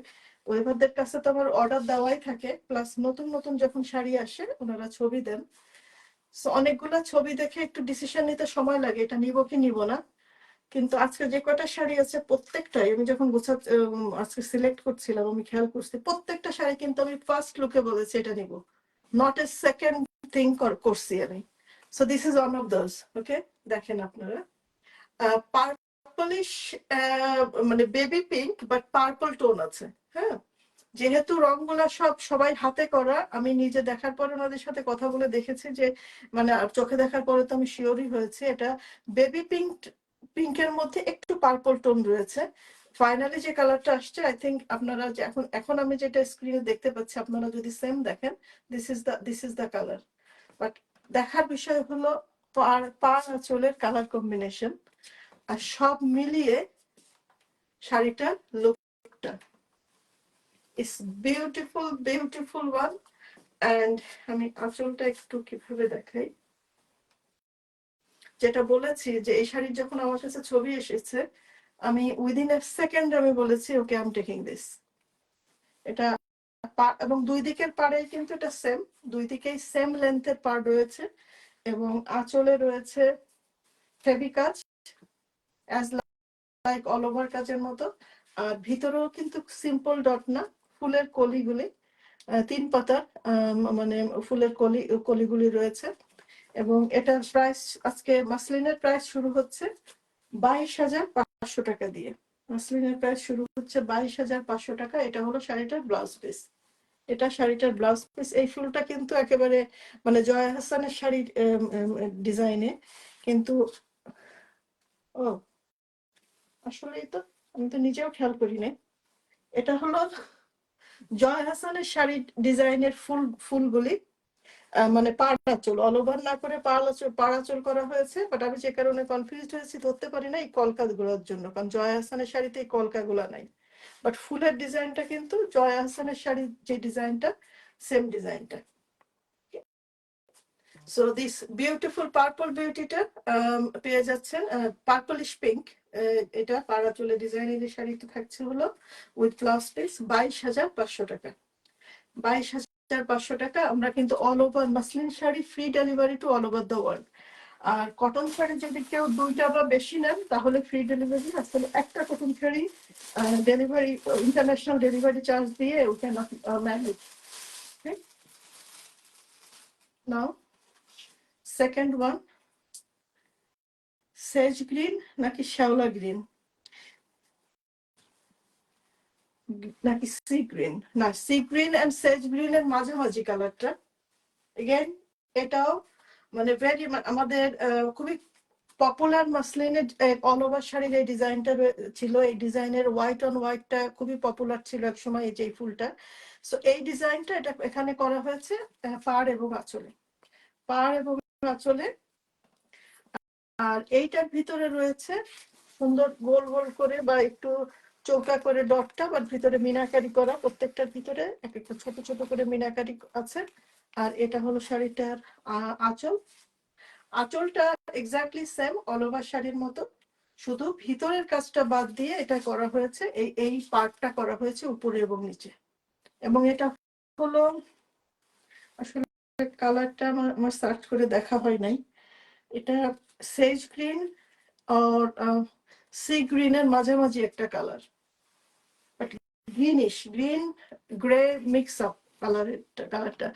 ওয়েভারদের কাছে তো আমার অর্ডার দেওয়াই থাকে, প্লাস নতুন নতুন যখন শাড়ি আসে ওনারা ছবি দেন, সো অনেকগুলা ছবি দেখে একটু ডিসিশন নিতে সময় লাগে এটা নিব কি নিব না। কিন্তু আজকে যে কটা শাড়ি আছে প্রত্যেকটাই আমি যখন আজকে সিলেক্ট করছিলাম, আমি খেয়াল করছি প্রত্যেকটা শাড়ি কিন্তু আমি ফার্স্ট লুকে বলেছি এটা নিব, নট এ সেকেন্ড থিং করছি আমি। So this is one of those. Okay, দেখেন আপনারা, পার্পলিশ, মানে baby pink but purple tone আছে। হ্যাঁ, যেহেতু রংগুলা সবাই হাতে করা, আমি নিজে দেখার পরে ওনাদের সাথে কথা বলে দেখেছি যে মানে চোখে দেখার পরে তো আমি শিওরই হয়েছে এটা বেবি পিঙ্কের মধ্যে একটু পার্পল টোন রয়েছে। ফাইনালি যে কালারটা আসছে, আই থিঙ্ক আপনারা যে এখন আমি যেটা স্ক্রিনে দেখতে পাচ্ছি, আপনারা যদি সেম দেখেন, this is the colour. But দেখার বিষয় হলো পার আঁচলের কালার কম্বিনেশন আর সব মিলিয়ে শাড়িটার লুকটা ইটস বিউটিফুল ওয়ান। অ্যান্ড আমি আঁচলটা একটু কিভাবে দেখাই, যেটা বলেছি যে এই শাড়ির যখন আমার কাছে ছবি এসেছে, আমি উইদিন এ সেকেন্ড আমি বলেছি okay I am taking this. এটা এবং দুই দিকের পাড়ে কিন্তু এটা সেম, দুই দিকেই সেম লেন্থের পাড় রয়েছে এবং আঁচলে রয়েছে হেভি কাজ, অ্যাজ লাইক অল ওভার কাজের মতো। আর ভিতরেও কিন্তু সিম্পল ডট না, ফুলের কলিগুলি, 3 পাতার মানে ফুলের কলিগুলি রয়েছে। এবং এটার প্রাইস আজকে মাসলিনের প্রাইস শুরু হচ্ছে 22,500 টাকা দিয়ে। মাসলিনের প্রাইস শুরু হচ্ছে 22,500 টাকা। এটা হলো শাড়িটার ব্লাউজ পিস। এটা শাড়িটার ব্লাউজ পিস। এই ফুলটা কিন্তু একেবারে মানে জয়া হাসানের শাড়ির ডিজাইনে, কিন্তু ও আসলেই তো আমি তো নিজেও খেয়াল করি না। এটা হলো জয়া হাসানের শাড়ির ডিজাইনের ফুলগুলি মানে পাড়াচল অল ওভার না করে পাড়াচল করা হয়েছে। বাট আমি যে কারণে কনফিউজ হয়েছি ধরতে পারি না এই কলকাগুলোর জন্য, কারণ জয়া হাসানের শাড়িতে এই কলকাগুলো নাই। বাট ফুলের ডিজাইনটা কিন্তু জয়া হাসানের শাড়ির যে ডিজাইনটা, সেম ডিজাইনটা। সো দিস বিউটিফুল পার্পল বিউটিটা পেয়ে যাচ্ছেন পার্পলিশ পিঙ্ক। এটা পাড়াচলে ডিজাইনের শাড়িটা থাকছে হলো উইথ ব্লাউজ পিস 22,500 টাকা। 22,500 টাকা। আমরা কিন্তু all over muslin sari free delivery to all over the world. আর কটন শাড়ি যদি কেউ 2টা বা বেশি নেন তাহলে ফ্রি ডেলিভারি। আসলে একটা cotton sari delivery international delivery charge দিয়ে we can manage. Now second one, sage green নাকি শ্যাওলা গ্রিন নাকি সি গ্রিন, না sea green and sage green এর মাঝামাঝি কালারটা। এগেন এটাও মানে ভেরি আমাদের খুবই পপুলার মাসলিনের অল ওভার শাড়ির এই ডিজাইনটা ছিল। এই ডিজাইনের হোয়াইট অন হোয়াইটটা খুবই পপুলার ছিল এক সময়, এই যে ফুলটা। সো এই ডিজাইনটা এটা এখানে করা হয়েছে পাড় এবং আঁচলে, পাড় এবং আঁচলে। আর এইটার ভিতরে রয়েছে সুন্দর গোল গোল করে বা একটু চৌকা করে ডটটা, বাট ভিতরে মিনাকারি করা, প্রত্যেকটার ভিতরে এক একটা ছোট ছোট করে মিনাকারি আছে। আর এটা হলো শাড়িটার আঁচল। আঁচলটা এক্স্যাক্টলি সেম অল ওভার শাড়ির মতো, শুধু ভিতরের কাজটা বাদ দিয়ে এটা করা হয়েছে, এই পার্টটা করা হয়েছে উপরে এবং নিচে। এবং এটা হলো আসলে কালারটা আমার সার্চ করে দেখা হয় নাই। এটা সেজ গ্রিন আর সি গ্রিনের মাঝামাঝি একটা colour, greenish green grey mix up কালারটা।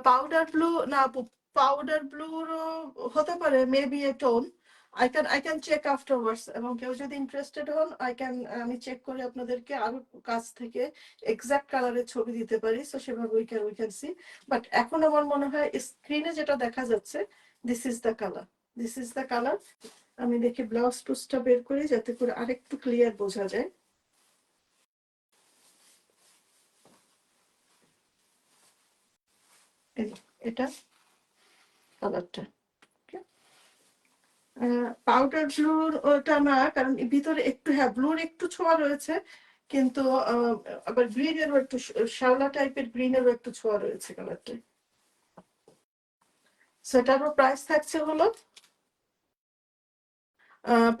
পাউডার ব্লু না, পাউডার ব্লুর হতে পারে maybe A tone. I can check afterwards, এবং কেউ যদি ইন্টারেস্টেড হন আমি চেক করে আপনাদেরকে আরো কাছ থেকে এক্সাক্ট কালারের ছবি দিতে পারি। সো সেভাবে উই ক্যান সি। বাট এখন আমার মনে হয় স্ক্রিনে যেটা দেখা যাচ্ছে, this is the colour, this is the colour. আমি দেখি ব্লাউজ পিসটা বের করি যাতে করে আরেকটু ক্লিয়ার বোঝা যায়। এটা কালারটা পাউডার ব্লুর ওটা না, কারণ ভিতরে একটু হ্যাঁ ব্লুর একটু ছোঁয়া রয়েছে, কিন্তু আবার গ্রিনেরও একটু শ্যাওলা টাইপের গ্রিনেরও একটু ছোঁয়া রয়েছে কালারটা। সেটারও প্রাইস থাকছে হলো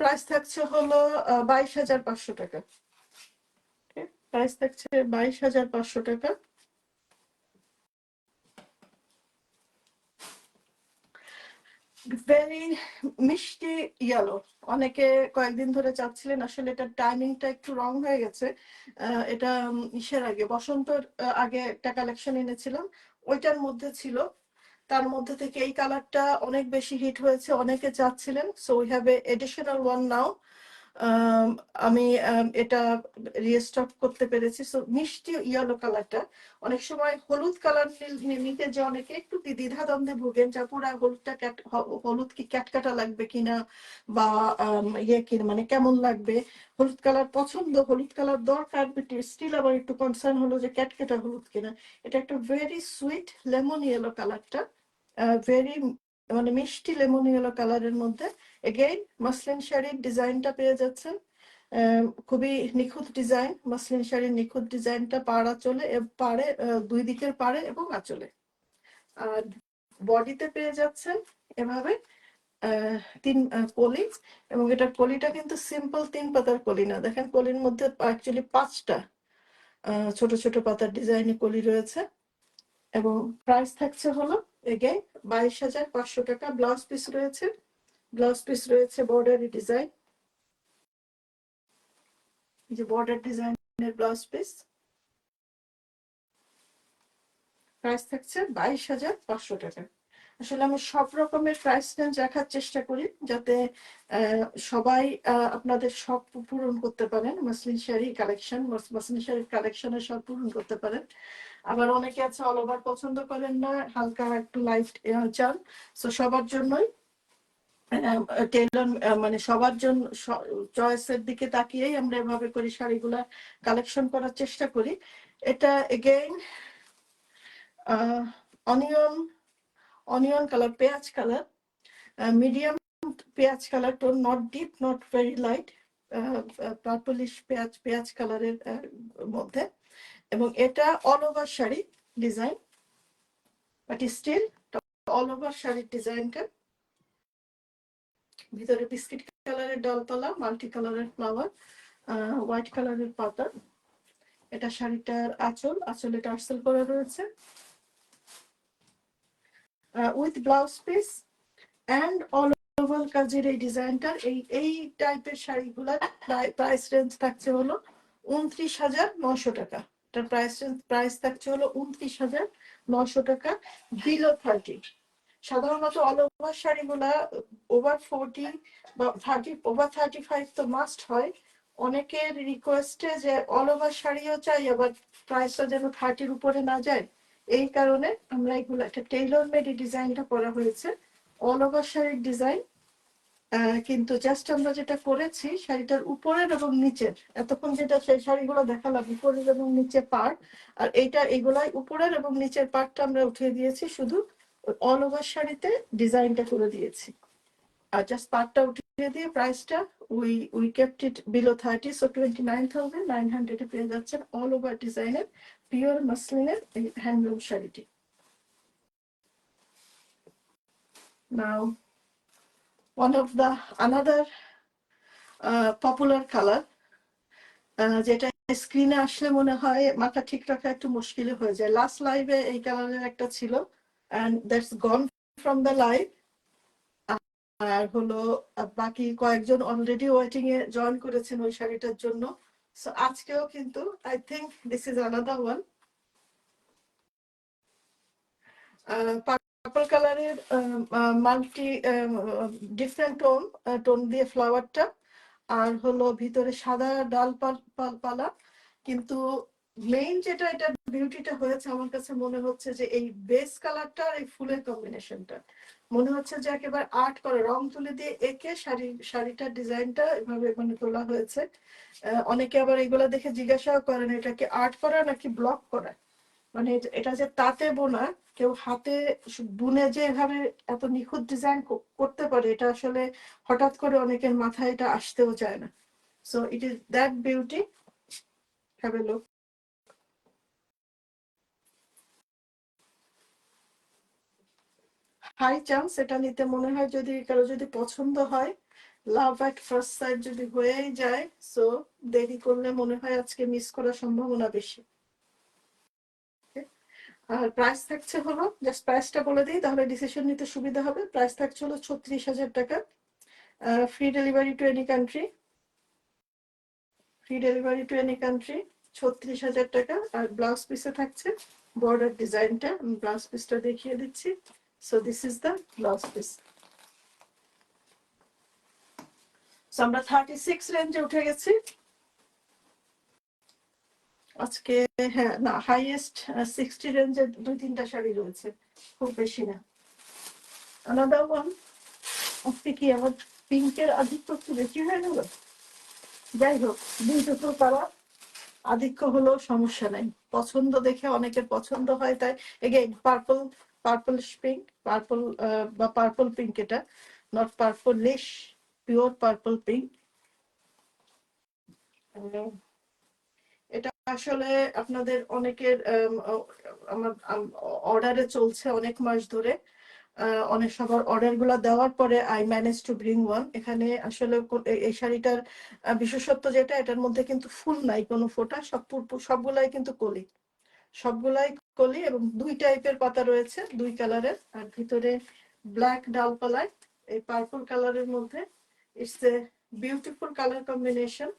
22,500 টাকা। প্রাইস থাকছে 22,500 টাকা। ভেরি মিষ্টি ইয়েলো, অনেকে কয়েকদিন ধরে চাচ্ছিলেন, আসলে এটা টাইমিংটা একটু রং হয়ে গেছে। এটা ইসের আগে বসন্তর আগে একটা কালেকশন এনেছিলাম, ওইটার মধ্যে ছিল, তার মধ্যে থেকে এই কালারটা অনেক বেশি হিট হয়েছে, অনেকে চাচ্ছিলেন। So we have a additional one now, um আমি এটা রিস্টক করতে পেরেছি। সো মিষ্টি ইয়েলো কালারটা। অনেক সময় হলুদ কালার নিতে যে অনেকে একটু দ্বিধাদ্বন্দ্বে ভোগেন যে পুরা হলুদটা হলুদ কি ক্যাটকাটা লাগবে কিনা বা মানে কেমন লাগবে? হলুদ কালার পছন্দ, হলুদ কালার দরকার, বাট স্টিল আবার একটু কনসার্ন হলো যে ক্যাটকাটা হলুদ কিনা। এটা একটা ভেরি সুইট লেমন ইয়েলো কালারটা। ভেরি মানে মিষ্টি লেমন ইয়েলো কালারের মধ্যে এগেইন মাসলিন শাড়ির ডিজাইনটা পেয়ে যাচ্ছেন। খুবই নিখুঁত ডিজাইন, মাসলিন শাড়ির নিখুঁত ডিজাইনটা পাড়ে দুই দিকের পাড়ে এবং আঁচলে। আর বডিতে পেয়ে যাচ্ছেন এভাবে কলি, এবং এটা কলিটা কিন্তু সিম্পল ৩ পাতার কলি না। দেখেন কলির মধ্যে অ্যাকচুয়ালি ৫টা ছোট ছোট পাতার ডিজাইনে কলি রয়েছে। এবং প্রাইস থাকছে হলো এগেইন 22,৫০০ টাকা। ব্লাউজ পিস রয়েছে, ব্লাউজ পিস রয়েছে বর্ডারি ডিজাইন, যে বর্ডার ডিজাইনের ব্লাউজ পিস। প্রাইস থাকছে 22,৫০০ টাকা। আসলে আমি সব রকমের প্রাইস রেঞ্জ রাখার চেষ্টা করি যাতে সবাই আপনাদের সব পূরণ করতে পারেন, মাসলিন শাড়ি কালেকশন, মাসলিন শাড়ির কালেকশনের সব পূরণ করতে পারেন। আবার অনেকে আছে অল ওভার পছন্দ করেন না, হালকা একটু লাইট চান। সো সবার জন্যই টেইলর মানে সবার জন্য চয়েসের দিকে তাকিয়েই আমরা এভাবে করে শাড়িগুলা কালেকশন করার চেষ্টা করি। এটা এগেইন অনিয়ন অনিয়ন কালার, পেঁয়াজ কালার, মিডিয়াম পেঁয়াজ colour tone, not deep not very light, purplish পেঁয়াজ কালারের মধ্যে। এবং এটা all over sari design, but still all over শাড়ির ডিজাইনটা। ভিতরে বিস্কিট কালারের ডালপালা, মাল্টি কালারের ফ্লাওয়ার, হোয়াইট কালারের পাতা। এটা শাড়িটার আঁচল, আঁচলে টার্সেল করা রয়েছে with blouse piece and all over কাজের এই ডিজাইনটার। এই টাইপের শাড়িগুলার প্রাইস রেঞ্জ থাকছে হলো ২৯,৯০০ টাকা। এটার প্রাইস থাকছে হলো ২৯,৯০০ টাকা, বিলো 30। সাধারণত অল ওভার শাড়িগুলা ওভার 40 বা 30, ওভার 35 তো মাস্ট হয়। অনেকের রিকোয়েস্টে যে অল ওভার শাড়িও চাই, আবার প্রাইসটা যেন 30-র উপরে না যায়। এই কারণে আমরা এগুলো একটা টেইলর মেড ডিজাইনটা করা হয়েছে, অল ওভার শাড়ির ডিজাইন। কিন্তু জাস্ট আমরা যেটা করেছি শাড়িটার উপরের এবং নিচের, এতক্ষণ যেটা সেই শাড়িগুলো দেখালাম উপরের এবং নিচের পার্ট, আর এগুলাই উপরের এবং নিচের পার্টটা আমরা উঠিয়ে দিয়েছি, শুধু অল ওভার শাড়িতে ডিজাইনটা করে দিয়েছি। আর জাস্ট পার্টটা উঠিয়ে দিয়ে প্রাইসটা we kept it below 30, so 29,900 পেয়ে যাচ্ছেন অল ওভার ডিজাইনের পিওর মাসলিনের এই হ্যান্ডলুম শাড়িটি। নাও one of the another popular colour, যেটা স্ক্রিনে আসলে মনে হয় মাথা ঠিক রাখা একটু মুশকিল হয়ে যায়। লাস্ট লাইভে এই কালারের একটা ছিল, and that's gone from the live। আর হলো বাকি কয়েকজন অলরেডি ওয়েটিং এ জয়েন করেছেন ওই শাড়িটার জন্য। সো আজকেও কিন্তু I think this is another one. Purple কালারের মাল্টি ডিফারেন্ট টোন দিয়ে ফ্লাওয়ারটা, আর হলো ভিতরে সাদা পালা। কিন্তু মেইন যেটা এটা বিউটিটা হয়েছে আমার কাছে মনে হচ্ছে যে এই বেস কালারটা আর এই ফুলের কম্বিনেশনটা মনে হচ্ছে যে একেবারে আর্ট করে রং তুলি দিয়ে এঁকে শাড়িটার ডিজাইনটা এভাবে মানে তোলা হয়েছে। অনেকে আবার এগুলা দেখে জিজ্ঞাসাও করেন এটা কি আর্ট করা নাকি ব্লক করা। মানে এটা যে তাঁতে বোনা, কেউ হাতে বুনে যে এভাবে এত নিখুঁত ডিজাইন করতে পারে, এটা আসলে হঠাৎ করে অনেকের মাথায় এটা আসতেও চায় না। So it is that beauty. Have a look. High chance এটা নিতে মনে হয়, যদি কারো যদি পছন্দ হয়, লাভ এট ফার্স্ট সাইট যদি হয়েই যায়, সো দেরি করলে মনে হয় আজকে মিস করার সম্ভাবনা বেশি। আর প্রাইস থাকছে হলো, জাস্ট প্রাইসটা বলে দিই তাহলে ডিসিশন নিতে সুবিধা হবে। প্রাইস থাকছে হলো ৩৬,০০০ টাকা, free delivery to any country, free delivery to any country ৩৬,০০০ টাকা। আর ব্লাউজ পিসে থাকছে বর্ডার ডিজাইনটা, আমি ব্লাউজ পিসটা দেখিয়ে দিচ্ছি। So this is the blouse piece. আমরা 36 রেঞ্জে উঠে গেছি আজকে। হ্যাঁ, না, হাইয়েস্ট 60 রেঞ্জে 2-3টা শাড়ি রয়েছে, খুব বেশি না। আনাদার ওয়ান, আজকে কি আমার পিঙ্কের আধিক্য একটু বেশি হয়ে গেল? যাই হোক, বিউটিফুল কালার, আধিক্য হলেও সমস্যা নাই, পছন্দ দেখে অনেকের পছন্দ হয়, তাই again purple, purplish pink, purple বা পার্পল পিঙ্ক, এটা not purplish, pure purple pink. এটা আসলে আপনাদের অনেকের আমার অর্ডারে চলছে অনেক মাস ধরে। অনেক সবার অর্ডার গুলা দেওয়ার পরে I manage to bring one. এখানে আসলে এই শাড়িটার বিশেষত্ব যেটা, এটার মধ্যে কিন্তু ফুল নাই কোনো ফোটা, সবগুলাই কিন্তু কলি, সবগুলাই কলি, এবং 2 টাইপের পাতা রয়েছে, 2 কালারের, আর ভিতরে ব্ল্যাক ডালপালায় এই পার্পল কালারের মধ্যে। It's a beautiful colour combination.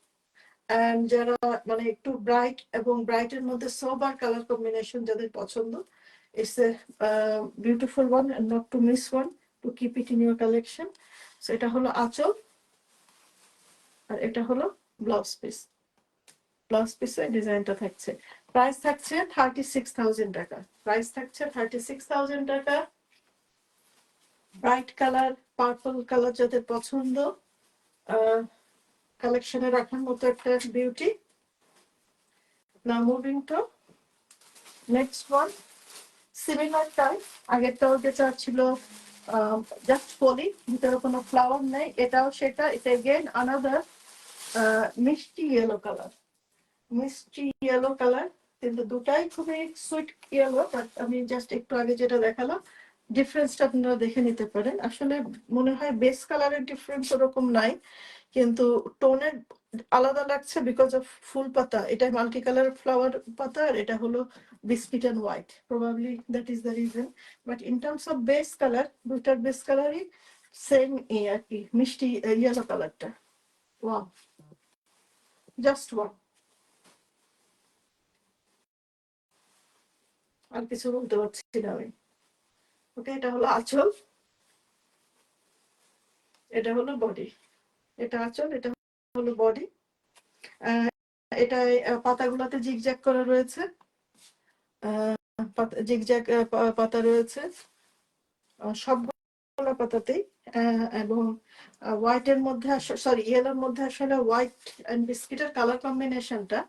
And যারা মানে একটু ব্রাইট এবং ব্রাইটের মধ্যে সোবার কালার কম্বিনেশন যাদের পছন্দ, it's a beautiful one and not to miss one, to keep it in your collection. So এটা হলো আঁচল, আর এটা হলো ব্লাউজ পিস। ব্লাউজ পিসে ডিজাইনটা থাকছে। প্রাইস থাকছে 36,000 টাকা। প্রাইস থাকছে 36,000 টাকা। ব্রাইট কালার, পার্পল কালার যাদের পছন্দ, কালেকশনে রাখার মতো একটা beauty. Now moving to next one, similar type. আগেরটাও যেটা ছিল জাস্ট পলি, ভিতরে কোনো ফ্লাওয়ার নেই, এটাও সেটা। এটা এগেইন আনাদার মিষ্টি ইয়েলো কালার, মিষ্টি ইয়েলো কালার, কিন্তু দুটাই খুবই সুইট ইয়েলো। বাট আমি জাস্ট একটু আগে যেটা দেখালাম, ডিফারেন্সটা আপনারা দেখে নিতে পারেন। আসলে মনে হয় বেস কালারের ডিফারেন্স ওরকম নাই, কিন্তু টোনের আলাদা লাগছে বিকজ অফ ফুল পাতা। এটা মাল্টি কালার ফ্লাওয়ার পাতা, আর এটা হলো biscuit and white, probably that is the reason. But in terms of base colour, দুটার বেস কালারই সেম আর কি, মিষ্টি ইয়েলো কালারটা। ওয়াও, জাস্ট ওয়াও, আর কিছু বলতে পারছি না আমি। ওকে, এটা হলো আঁচল, এটা হলো বডি। এটা আঁচল, এটা হলো বডি। এটা পাতাগুলোতে জিগজ্যাগ করা রয়েছে, জিগজ্যাগ পাতা রয়েছে সবগুলো পাতাতেই। এবং হোয়াইটের মধ্যে, সরি ইয়েলোর মধ্যে আসলে হোয়াইট এন্ড বিস্কিটের কালার কম্বিনেশনটা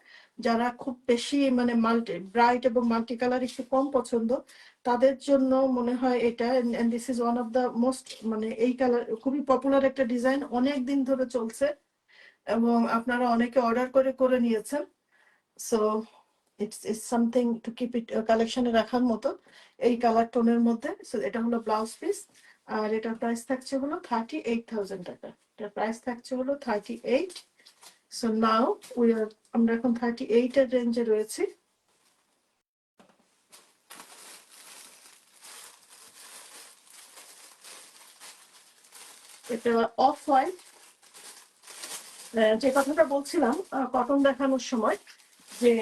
যারা খুব বেশি মানে মাল্টি ব্রাইট এবং মাল্টি কালার একটু কম পছন্দ, তাদের জন্য মনে হয় এটা। And this is one of the most, মানে এই কালার খুবই পপুলার একটা ডিজাইন, অনেক দিন ধরে চলছে এবং আপনারা অনেকে অর্ডার করে করে নিয়েছেন। So it's something to keep ইট কালেকশনে রাখার মতো এই কালার টোনের মধ্যে। সো এটা হলো ব্লাউজ পিস, আর এটার প্রাইস থাকছে হলো 38,000 টাকা। এটার প্রাইস থাকছে হলো 38। সো নাও আমরা এখন 38 এর রেঞ্জে রয়েছি। এটা অফ হোয়াইট, যে কথাটা বলছিলাম কটন দেখানোর সময়, যে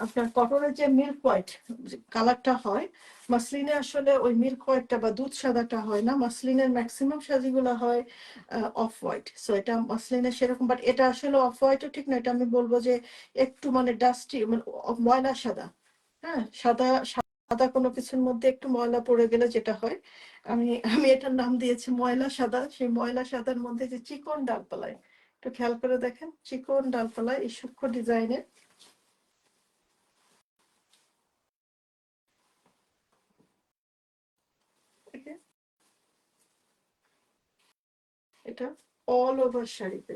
আপনার কটনের যে মিল্ক হোয়াইট কালারটা হয়, মাসলিনে আসলে ওই মিল্ক হোয়াইটটা বা দুধ সাদাটা হয় না। মাসলিনের ম্যাক্সিমাম শাড়িগুলো হয় অফ হোয়াইট। সো এটা মাসলিনের সেরকম, বাট এটা আসলে অফ হোয়াইটও ঠিক না, এটা আমি বলবো যে একটু মানে ডাস্টি, মানে ময়লা সাদা। হ্যাঁ, সাদা সাদা কোনো কিছুর মধ্যে একটু ময়লা পড়ে গেলে যেটা হয়, আমি আমি এটার নাম দিয়েছি ময়লা সাদা। সেই ময়লা সাদার মধ্যে যে চিকন ডালপালায়, একটু খেয়াল করে দেখেন, চিকন ডালপালায় এই সূক্ষ্ম ডিজাইনের। এটা অল ওভার শাড়িতে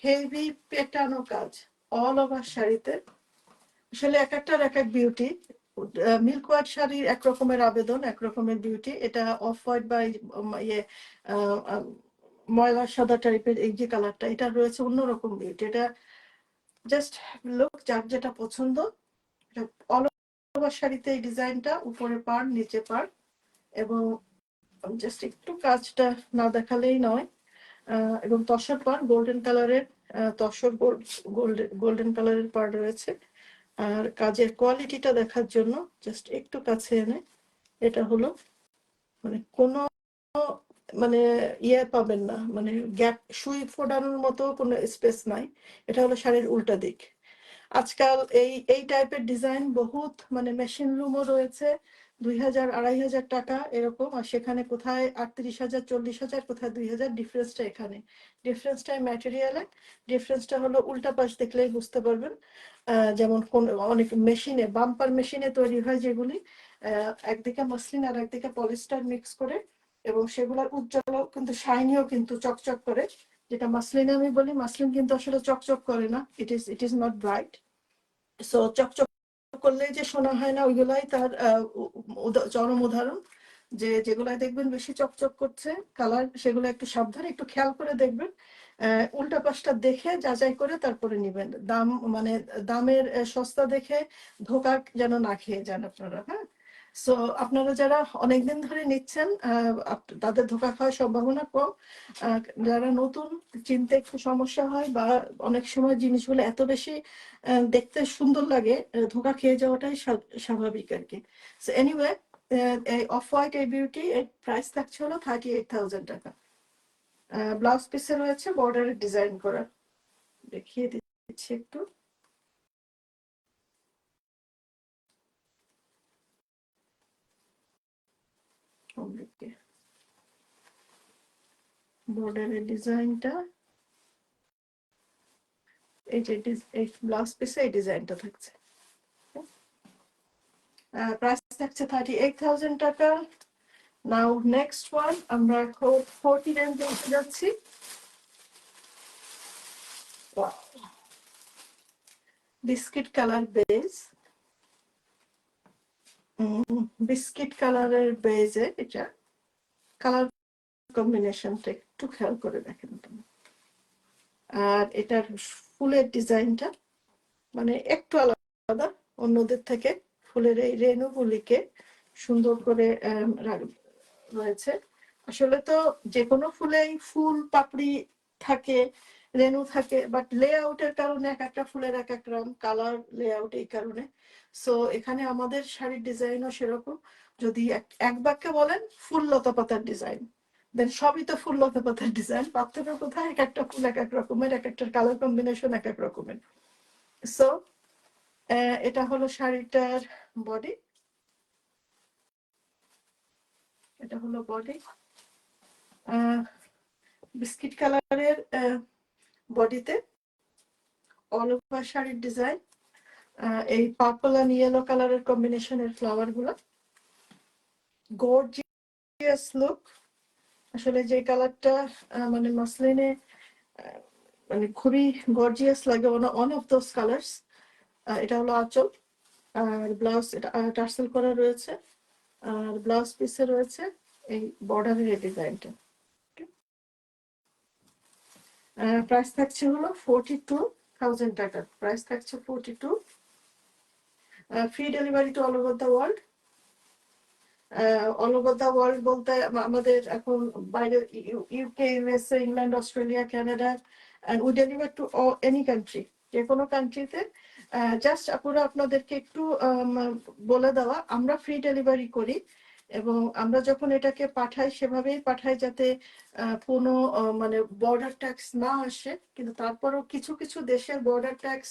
হেভি পেটানো কাজ, অল ওভার শাড়িতে। আসলে এক একটার এক এক বিউটি। মিল্ক হোয়াইট শাড়ির এক রকমের আবেদন, এক রকমের বিউটি। এটা অফ হোয়াইট বা ইয়ে ময়লা সাদা টাইপের এই যে কালারটা, এটা রয়েছে অন্যরকম বিউটি। এটা জাস্ট লুক, যার যেটা পছন্দ। অল ওভার শাড়িতে এই ডিজাইনটা, উপরে পাড় নিচে পাড়, এবং জাস্ট একটু কাজটা না দেখালেই নয়। এবং তসর পাড় গোল্ডেন কালারের, তসর গোল্ডেন কালারের পাড় রয়েছে। আর কাজের কোয়ালিটিটা দেখার জন্য জাস্ট একটু কাছে এনে, এটা হলো মানে কোনো মানে ইয়ে পাবেন না, মানে গ্যাপ সুই ফোটানোর মতো কোনো স্পেস নাই। এটা হলো শাড়ির উল্টা দিক। আজকাল এই টাইপের ডিজাইন বহুত মানে মেশিন রুমও রয়েছে, ২,০০০ ২,৫০০ টাকা এরকম, আর সেখানে কোথায় ৩৮,০০০ ৪০,০০০, কোথায় ২,০০০। ডিফারেন্সটা এখানে, ডিফারেন্সটা ম্যাটেরিয়ালে, ডিফারেন্সটা হলো উল্টা পাশ দেখলেই বুঝতে পারবেন। যেমন কোন অনেক মেশিনে, বাম্পার মেশিনে তৈরি হয় যেগুলি, একদিকে মসলিন আর একদিকে পলিস্টার মিক্স করে, এবং সেগুলোর উজ্জ্বল কিন্তু শাইনিও কিন্তু চকচক করে। যেটা মাসলিন আমি বলি, মাসলিন কিন্তু আসলে চকচক করে না, it is not bright. So চকচক করলে যে শোনা হয় না, ওইগুলাই তার চরম উদাহরণ। যেগুলাই দেখবেন বেশি চকচক করছে কালার, সেগুলো একটু সাবধানে একটু খেয়াল করে দেখবেন, উল্টা পাশটা দেখে যাচাই করে তারপরে নিবেন। দাম মানে দামের সস্তা দেখে ধোকা যেন না খেয়ে যান আপনারা। হ্যাঁ, সো আপনারা যারা অনেকদিন ধরে নিচ্ছেন তাদের ধোকা খাওয়ার সম্ভাবনা কম। যারা নতুন, চিনতে একটু সমস্যা হয়, বা অনেক সময় জিনিসগুলো এত বেশি দেখতে সুন্দর লাগে, ধোকা খেয়ে যাওয়াটাই স্বাভাবিক আর কি। সো এনিওয়ে, এই অফ হোয়াইট এই বিউটি এর প্রাইস থাকছে হলো 38,000 টাকা। ব্লাউজ পিসে রয়েছে বর্ডারের ডিজাইন করা, দেখিয়ে দিচ্ছি একটু। বর্ডারের ডিজাইনটা এই যে এই ব্লাউজ পিসে এই ডিজাইনটা থাকছে। প্রাইস থাকছে 38,000 টাকা। নাও নেক্সট ওয়ান, আমরা 40 রেঞ্জে উঠে যাচ্ছি। বিস্কিট কালার বেজ, বিস্কিট কালারের বেজে এটা কালার কম্বিনেশনটা একটু খেয়াল করে দেখেন। আর এটার ফুলের ডিজাইনটা মানে একটু আলাদা অন্যদের থেকে, ফুলের এই রেণুগুলিকে সুন্দর করে রয়েছে। আসলে তো যে কোনো ফুলেই ফুল পাপড়ি থাকে, রেণু থাকে, বাট লেআউটের কারণে এক একটা ফুলের এক এক রকম কালার, লেআউট এই কারণে। সো এখানে আমাদের শাড়ির ডিজাইনও সেরকম। যদি এক বাক্যে বলেন ফুল লতা পাতার ডিজাইন, দেন সবই তো ফুল লতা পাতার ডিজাইন। পার্থক্য কোথায়? এক একটা ফুল এক এক রকমের, এক একটা কালার কম্বিনেশন এক এক রকমের। সো এটা হলো শাড়িটার বডি, এটা হলো বডি। বিস্কিট কালারের বডিতে অল ওভার শাড়ির ডিজাইন, এই পার্পল আর ইয়েলো কালারের কম্বিনেশনের ফ্লাওয়ার গুলো, গর্জিয়াস লুক। আসলে যে কালারটা মানে মাসলিনে মানে খুবই গর্জিয়াস লাগে, ওয়ান অফ দোজ কালার্স। এটা হলো আঁচল, আর ব্লাউজ এটা টার্সেল করা রয়েছে, আর ব্লাউজ পিসে রয়েছে এই বর্ডারের ডিজাইনটা। প্রাইস থাকছে হলো 42,000 টাকা। প্রাইস থাকছে 42। Free delivery to all over the world. All over the world বলতে আমাদের এখন বাইরে UK, USA, England, Australia, Canada, and we deliver to any country. যে কোনো কান্ট্রিতে। জাস্ট আপুরা আপনাদেরকে একটু বলে দেওয়া, আমরা ফ্রি ডেলিভারি করি, এবং আমরা যখন এটাকে পাঠাই সেভাবেই পাঠাই যাতে কোনো মানে বর্ডার ট্যাক্স না আসে। কিন্তু তারপরও কিছু কিছু দেশের বর্ডার ট্যাক্স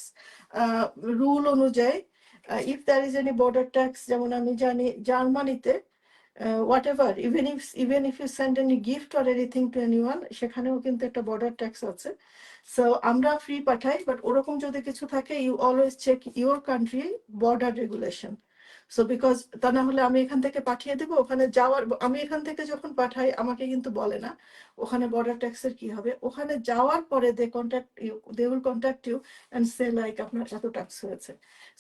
রুল অনুযায়ী, if there is any border tax, যেমন আমি জানি জার্মানিতে whatever, even if you send any gift or anything to anyone, সেখানেও কিন্তু একটা বর্ডার ট্যাক্স আছে। সো আমরা ফ্রি পাঠাই, বাট ওরকম যদি কিছু থাকে, you always check your country border regulation. So because তা না হলে আমি এখান থেকে পাঠিয়ে দেবো, ওখানে যাওয়ার, আমি এখান থেকে যখন পাঠাই আমাকে কিন্তু বলে না ওখানে বর্ডার ট্যাক্সের কি হবে। ওখানে যাওয়ার পরে they will contact you and say like আপনার এত ট্যাক্স হয়েছে।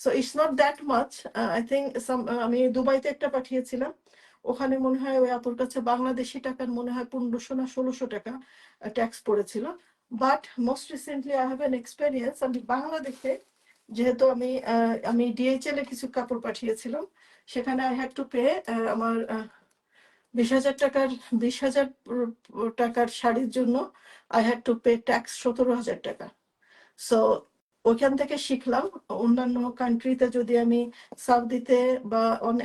So it's not that much. I think আমি দুবাইতে একটা পাঠিয়েছিলাম, ওখানে মনে হয় ওই আপুর কাছে বাংলাদেশি টাকার মনে হয় 1500 না 1600 টাকা ট্যাক্স পড়েছিল। But most recently I have an experience, আমি বাংলাদেশে যেহেতু আমি ডিএইচএল এ কিছু কাপড় পাঠিয়েছিলাম, সেখানে আই হ্যাড টু পে আমার 20,000 টাকার শাড়ির জন্য I had to pay tax 17,000 টাকা। সো ওইখান থেকে শিখলাম। অন্যান্য কান্ট্রিতে যদি আমি সাউদিতে বা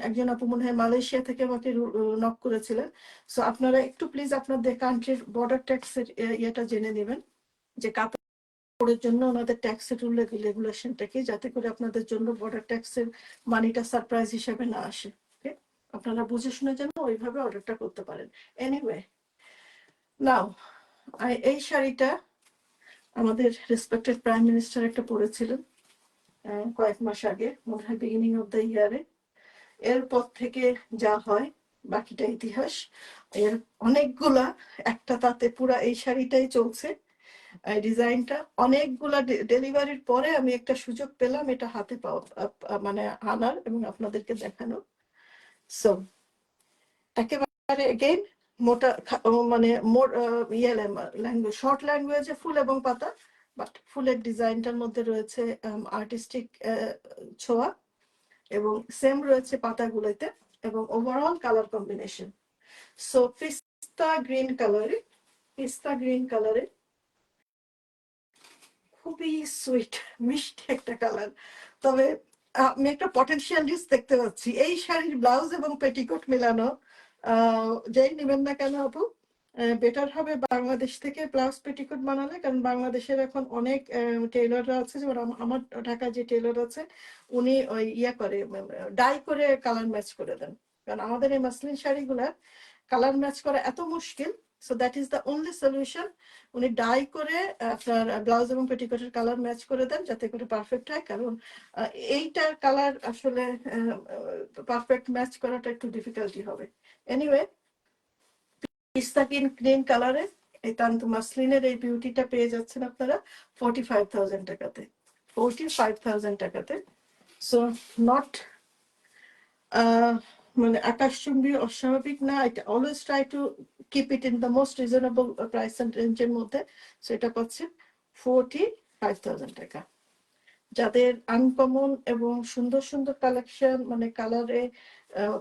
একজন আপু মনে হয় মালয়েশিয়া থেকে আমাকে নক করেছিলেন। সো আপনারা একটু প্লিজ আপনাদের কান্ট্রির বর্ডার ট্যাক্সের ইয়েটা জেনে নেবেন, যে কাপড়ের জন্য ওনাদের ট্যাক্সের রুল রেগুলেশনটা কি, যাতে করে আপনাদের জন্য বর্ডার ট্যাক্সের মানিটা সারপ্রাইজ হিসেবে না আসে। ওকে, আপনারা বুঝে শুনে যেন ওইভাবে অর্ডারটা করতে পারেন। এনিওয়ে, নাও এই শাড়িটা আমাদের রেসপেক্টেড প্রাইম মিনিস্টার একটা পরেছিলেন কয়েক মাস আগে, মনে হয় বিগিনিং অফ দ্য ইয়ারে। এরপর থেকে যা হয় বাকিটা ইতিহাস। এর অনেকগুলা, একটা তাতে পুরা এই শাড়িটাই চলছে ডিজাইনটা, অনেকগুলা ডেলিভারির পরে আমি একটা সুযোগ পেলাম এটা হাতে পাওয়া, মানে আনার এবং আপনাদেরকে দেখানো। সো একেবারে এগেইন মোটা মানে ইয়ে ল্যাঙ্গুয়েজ, শর্ট ল্যাঙ্গুয়েজে ফুল এবং পাতা, বাট ফুলের ডিজাইনটার মধ্যে রয়েছে আর্টিস্টিক ছোঁয়া, এবং সেম রয়েছে পাতাগুলোতে, এবং ওভারঅল কালার কম্বিনেশন। সো পিস্তা গ্রিন কালারে খুবই সুইট মিষ্টি একটা কালার। তবে আমি একটা পটেনশিয়াল রিস্ক দেখতে পাচ্ছি এই শাড়ির ব্লাউজ এবং পেটিকোট মেলানো। যেই নেবেন না কেন আপু, বেটার হবে বাংলাদেশ থেকে ব্লাউজ পেটিকোট বানালে, কারণ বাংলাদেশের এখন অনেক টেইলররা আছে, যেমন আমার ঢাকায় যে টেইলর আছে উনি ওই ইয়া করে, ডাই করে কালার ম্যাচ করে দেন। কারণ আমাদের এই মাসলিন শাড়িগুলা কালার ম্যাচ করা এত মুশকিল। So that is the only solution, উনি ডাই করে আপনার ব্লাউজ এবং পেটিকোটের কালার ম্যাচ করে দেন, যাতে করে পারফেক্ট হয়। কারণ এইটার কালার আসলে পারফেক্ট ম্যাচ করাটা একটু ডিফিকাল্টি হবে। এনিওয়ে, পিস্তা গ্রিন কালারে এই তান্তু মাসলিনের এই বিউটিটা পেয়ে যাচ্ছেন আপনারা 45,000 টাকাতে, 45,000 টাকাতে। সো নট মানে আকাশচুম্বী অস্বাভাবিক না, এটা always try to keep it in the most reasonable price and রেঞ্জের মধ্যে। সো এটা পাচ্ছেন 45,000 টাকা। যাদের আনকমন এবং সুন্দর সুন্দর কালেকশন, মানে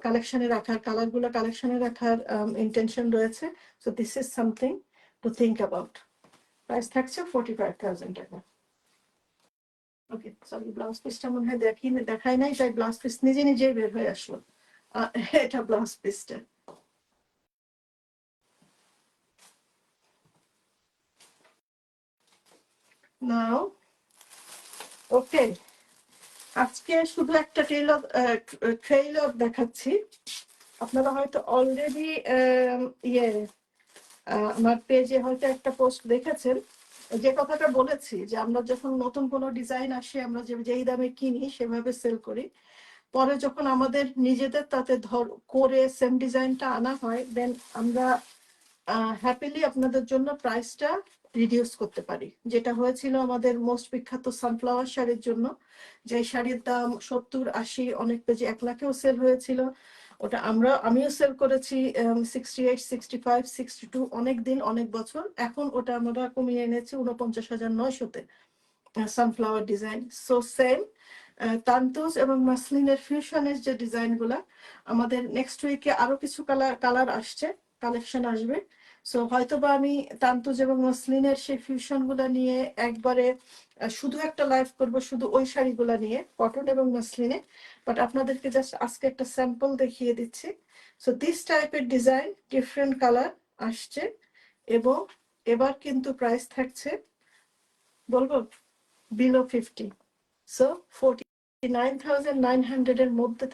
কালেকশনে রাখার, কালারগুলো কালেকশনে রাখার ইন্টেনশন রয়েছে, so this is something to think about. Price থাকছে 45,000 টাকা। ওকে, সরি, ব্লাউজ পিসটা মনে হয় দেখাই নাই, তাই ব্লাউজ পিস নিজে নিজেই বের হয়ে আসলো। এটা ব্লাউজ পিসটা। নাও ওকে, আজকে শুধু একটা ট্রেইলার দেখাচ্ছি। আপনারা হয়তো অলরেডি ইয়ে আমার পেজে হয়তো একটা পোস্ট দেখেছেন, যে কথাটা বলেছি যে আমরা যখন নতুন কোনো ডিজাইন আসে আমরা যেই দামে কিনি সেভাবে সেল করি, পরে যখন আমাদের নিজেদের তাতে করে সেম ডিজাইনটা আনা হয়, দেন আমরা হ্যাপিলি আপনাদের জন্য প্রাইসটা রিডিউস করতে পারি। যেটা হয়েছিল আমাদের মোস্ট বিখ্যাত সানফ্লাওয়ার শাড়ির জন্য, যে শাড়ির দাম 70-80, অনেক পেজে 1 লাখেও সেল হয়েছিল। ওটা আমিও সেল করেছি 68, 65, 62 অনেক দিন, অনেক বছর। এখন ওটা আমরা কমিয়ে এনেছি 49,900-তে সানফ্লাওয়ার ডিজাইন। সো সেম তান্তুজ এবং মাসলিনের ফিউশনের যে ডিজাইনগুলা, আমাদের নেক্সট উইকে আরো কিছু কালার আসছে, কালেকশন আসবে। সো হয়তোবা আমি তান্তুজ এবং মসলিনের সেই ফিউশন গুলা নিয়ে একবারে শুধু একটা লাইভ করব, শুধু ওই শাড়িগুলা নিয়ে, কটন এবং মসলিনে। বাট আপনাদেরকে জাস্ট আজকে একটা স্যাম্পল দেখিয়ে দিচ্ছি। সো দিস টাইপের ডিজাইন, ডিফারেন্ট কালার আসছে, এবং এবার কিন্তু প্রাইস থাকছে, বলবো, বিলো 50। সো 49,900 এর মধ্যে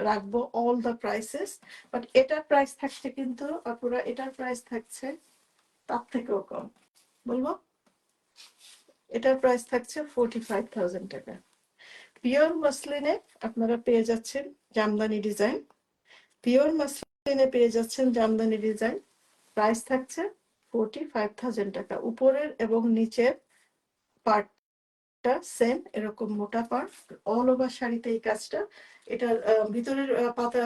রাখবো অল দ্য প্রাইসেস। বাট এটার প্রাইস থাকছে কিন্তু আপুরা, এটার প্রাইস থাকছে তার থেকেও কম। বলবো এটার প্রাইস থাকছে 45,000 টাকা। পিওর মসলিনে আপনারা পেয়ে যাচ্ছেন জামদানি ডিজাইন, পিওর মসলিনে পেয়ে যাচ্ছেন জামদানি ডিজাইন। প্রাইস থাকছে 45,000 টাকা। উপরের এবং নিচের পার্ট সেম, এরকম মোটা পাড়, অল ওভার শাড়িতে এই কাজটা। এটার ভিতরের পাতা,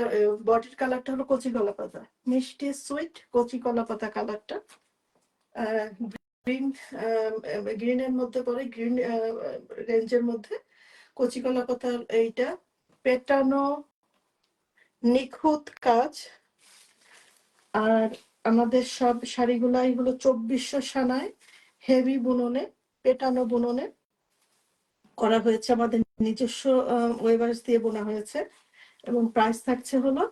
বডির কালারটা হলো কচি কলা পাতা, মিষ্টি সুইট কচি কলা পাতা কালারটা। গ্রিন, গ্রিনের মধ্যে পড়ে, গ্রিন রেঞ্জের মধ্যে কচি কলা পাতার এইটা পেটানো নিখুঁত কাজ। আর আমাদের সব শাড়িগুলাই হলো 2400 সানায়, হেভি বুননে, পেটানো বুননে। করা হয়েছে, আমাদের নিজস্ব ওয়েভার্স দিয়ে বোনা হয়েছে এবং প্রাইস থাকছে হলো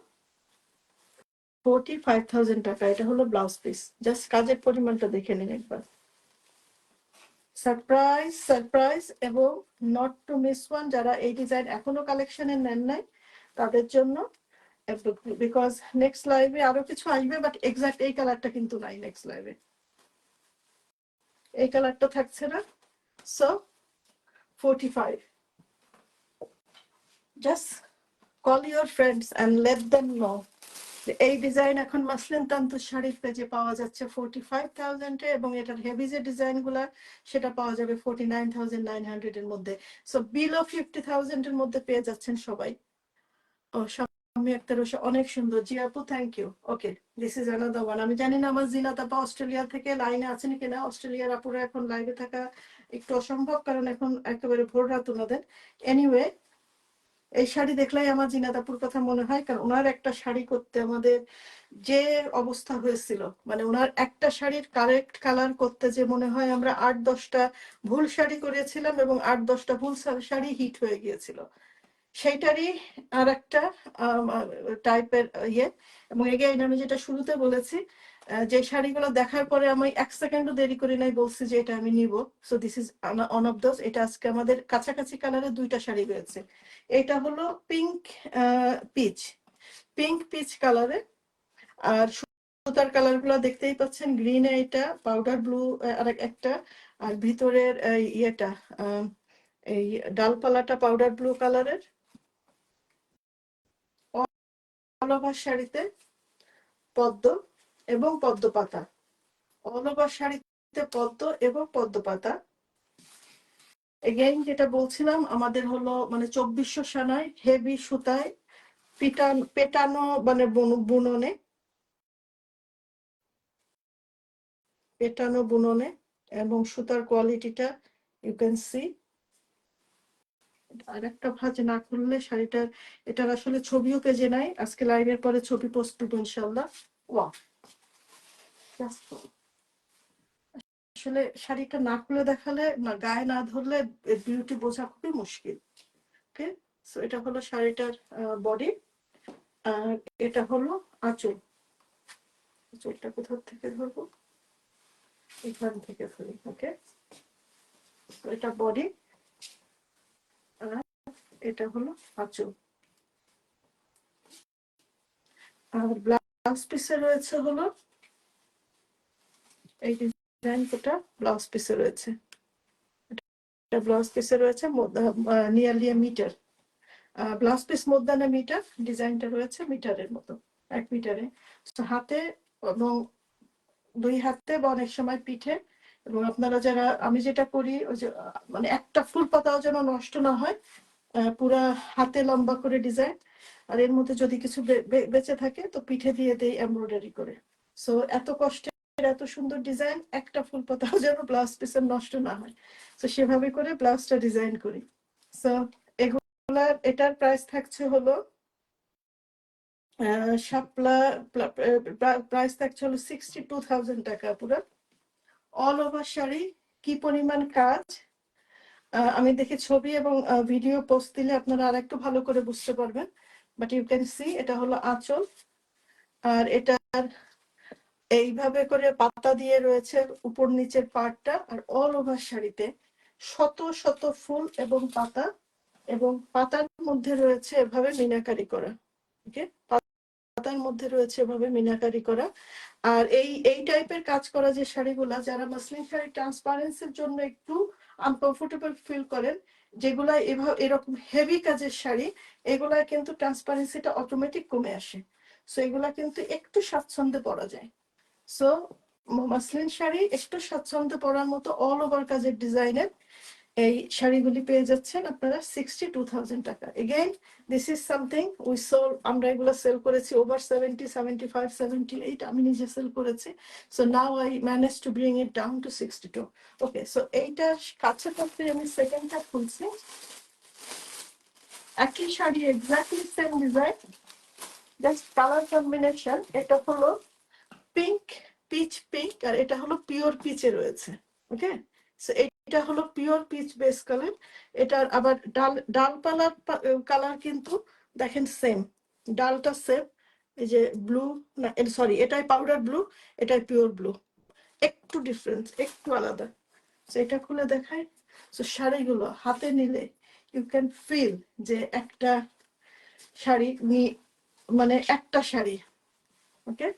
45,000 টাকা। এটা হলো ব্লাউজ পিস। জাস্ট কাজের পরিমাণটা দেখে নিন একবার। সারপ্রাইজ সারপ্রাইজ এবং নট টু মিস ওয়ান। যারা এই ডিজাইন এখনো কালেকশনে নেন নাই তাদের জন্য, বিকজ নেক্সট লাইভে আরো কিছু আসবে, বাট এক্সাক্ট এই কালারটা কিন্তু নাই নেক্সট লাইভে, এই কালারটা থাকছে না। So 45, just call your friends and let them know এই ডিজাইন এখন মাসলিন তান্তু শাড়ির পেজে পাওয়া যাচ্ছে 45,000 এ, এবং এটার হেভি যে ডিজাইন গুলা সেটা পাওয়া যাবে 49,900 এর মধ্যে। সো বিলো 50,000 এর মধ্যে পেয়ে যাচ্ছেন সবাই। ও শাম্মী আক্তার অনেক সুন্দর। জি আপু, thank you. Okay, this is another one. আমি জানি না আমার জিনাত আপা অস্ট্রেলিয়া থেকে লাইনে আছেন কিনা। অস্ট্রেলিয়ার আপুরা এখন লাইভে থাকা একটু অসম্ভব, কারণ এখন একেবারে ভোর রাত ওনাদের। এনিওয়ে, এই শাড়ি দেখলেই আমার জিনাতাপুর কথা মনে হয়, কারণ ওনার একটা শাড়ি করতে আমাদের যে অবস্থা হয়েছিল, মানে ওনার একটা শাড়ির কারেক্ট কালার করতে যে মনে হয় আমরা 8-10টা ভুল শাড়ি করেছিলাম এবং 8-10টা ভুল শাড়ি হিট হয়ে গিয়েছিল। সেইটারই আর একটা টাইপের ইয়ে। এবং এগেইন আমি যেটা শুরুতে বলেছি, যে শাড়িগুলো দেখার পরে আমি 1 সেকেন্ডও দেরি করি নাই, বলছি যে এটা আমি নিব। So this is on of those. এটা আজকে আমাদের কাছাকাছি কালারে 2টা শাড়ি রয়েছে। এটা হলো পিঙ্ক পিচ, পিঙ্ক পিচ কালারে, আর সুতার কালার গুলো দেখতেই পাচ্ছেন। গ্রিনে এটা, পাউডার ব্লু আর একটা, আর ভিতরের ইয়েটা এই ডালপালাটা পাউডার ব্লু কালারের। অল ওভার শাড়িতে পদ্ম এবং পদ্ম পাতা, অল ওভার শাড়িতে পদ্ম এবং পদ্ম পাতা। এগেইন যেটা বলছিলাম, আমাদের হলো মানে 2400 সানায় হেভি সুতায় পেটানো, মানে বুননে, পেটানো বুননে, এবং সুতার কোয়ালিটিটা ইউ ক্যান সি। আর একটা ভাঁজ না করলে শাড়িটার, এটার আসলে ছবিও পেজে নাই, আজকে লাইভের পরে ছবি পোস্ট করবো ইনশাল্লাহ। ওয়াও, আসলে শাড়িটা না খুলে দেখালে, না গায়ে না ধরলে বিউটি বোঝা খুবই মুশকিল। ওকে, সো এটা হলো শাড়িটার বডি, আর এটা হলো আঁচল। আঁচলটা কোথা থেকে ধরবো, এখান থেকে ধরি। ওকে, এটা বডি, আর এটা হলো আঁচল। আর ব্লাউজ পিসে রয়েছে হলো এই ডিজাইনটা, ব্লাউজ পিসে রয়েছে, এটা ব্লাউজ পিসে রয়েছে নিয়ারলি মিটার। ব্লাউজ পিস মোদ্দানা মিটার, ডিজাইনটা রয়েছে মিটারের মতো, 1 মিটারে। হাতে এবং 2 হাতে বা অনেক সময় পিঠে। এবং আপনারা যারা, আমি যেটা করি ওই যে মানে একটা ফুল পাতাও যেন নষ্ট না হয়, পুরা হাতে লম্বা করে ডিজাইন, আর এর মধ্যে যদি কিছু বেঁচে থাকে তো পিঠে দিয়ে দেই এমব্রয়ডারি করে। সো এত কষ্টের এত সুন্দর ডিজাইন, একটা ফুল পাতাও যেন ব্লাউজ পিসের নষ্ট না হয়, তো সেভাবে করে ব্লাউজটা ডিজাইন করি। সো এগুলার, এটার প্রাইস থাকছে হলো শাপলা, প্রাইস থাকছে হলো 62,000 টাকা পুরো। অল ওভার শাড়ি, কি পরিমাণ কাজ, আমি দেখি ছবি এবং ভিডিও পোস্ট দিলে আপনারা আর একটু ভালো করে বুঝতে পারবেন। বাট ইউ ক্যান সি, এটা হলো আঁচল, আর এটার এইভাবে করে পাতা দিয়ে রয়েছে উপর নিচের পার্টটা, আর অল ওভার শাড়িতে শত শত ফুল এবং পাতা, এবং পাতার মধ্যে রয়েছে এভাবে মিনাকারি করা। ওকে, পাতার মধ্যে রয়েছে এভাবে মিনাকারি করা। আর এই টাইপের কাজ করা যে শাড়িগুলা, যারা মাসলিন শাড়ি ট্রান্সপারেন্সির জন্য একটু আনকমফোর্টেবল ফিল করেন, যেগুলা এরকম হেভি কাজের শাড়ি, এগুলা কিন্তু ট্রান্সপারেন্সিটা অটোমেটিক কমে আসে। সো এগুলা কিন্তু একটু স্বাচ্ছন্দ্যে পরা যায়। সো মাসলিন শাড়ি একটু স্বাচ্ছন্দ্যে পরার মতো অল ওভার কাজের ডিজাইনের এই শাড়িগুলি পেয়ে যাচ্ছেন আপনারা 62,000 টাকা। Again this is something we sold, আমরা এগুলো সেল করেছি ওভার 70, 75, 78, আমি নিজে সেল করেছি। So now I manage to bring it down to 62। Okay, so এইটা কাছে থাকতে আমি সেকেন্ডটা খুলছি, একই sari exactly same design, just colour combination. এটা হলো পিঙ্ক, পিচ পিঙ্ক, আর এটা হলো পিওর পিচে রয়েছে। ওকে, সো এটা হলো পিওর পিচ বেস কালার। এটার আবার ডালপালার কালার কিন্তু দেখেন সেম, ডালটা সেম। এই যে ব্লু, না সরি, এটাই পাউডার ব্লু, এটাই পিওর ব্লু, একটু ডিফারেন্স, একটু আলাদা। এটা খুলে দেখায়। শাড়িগুলো হাতে নিলে ইউ ক্যান ফিল যে একটা শাড়ি মানে একটা শাড়ি, ওকে।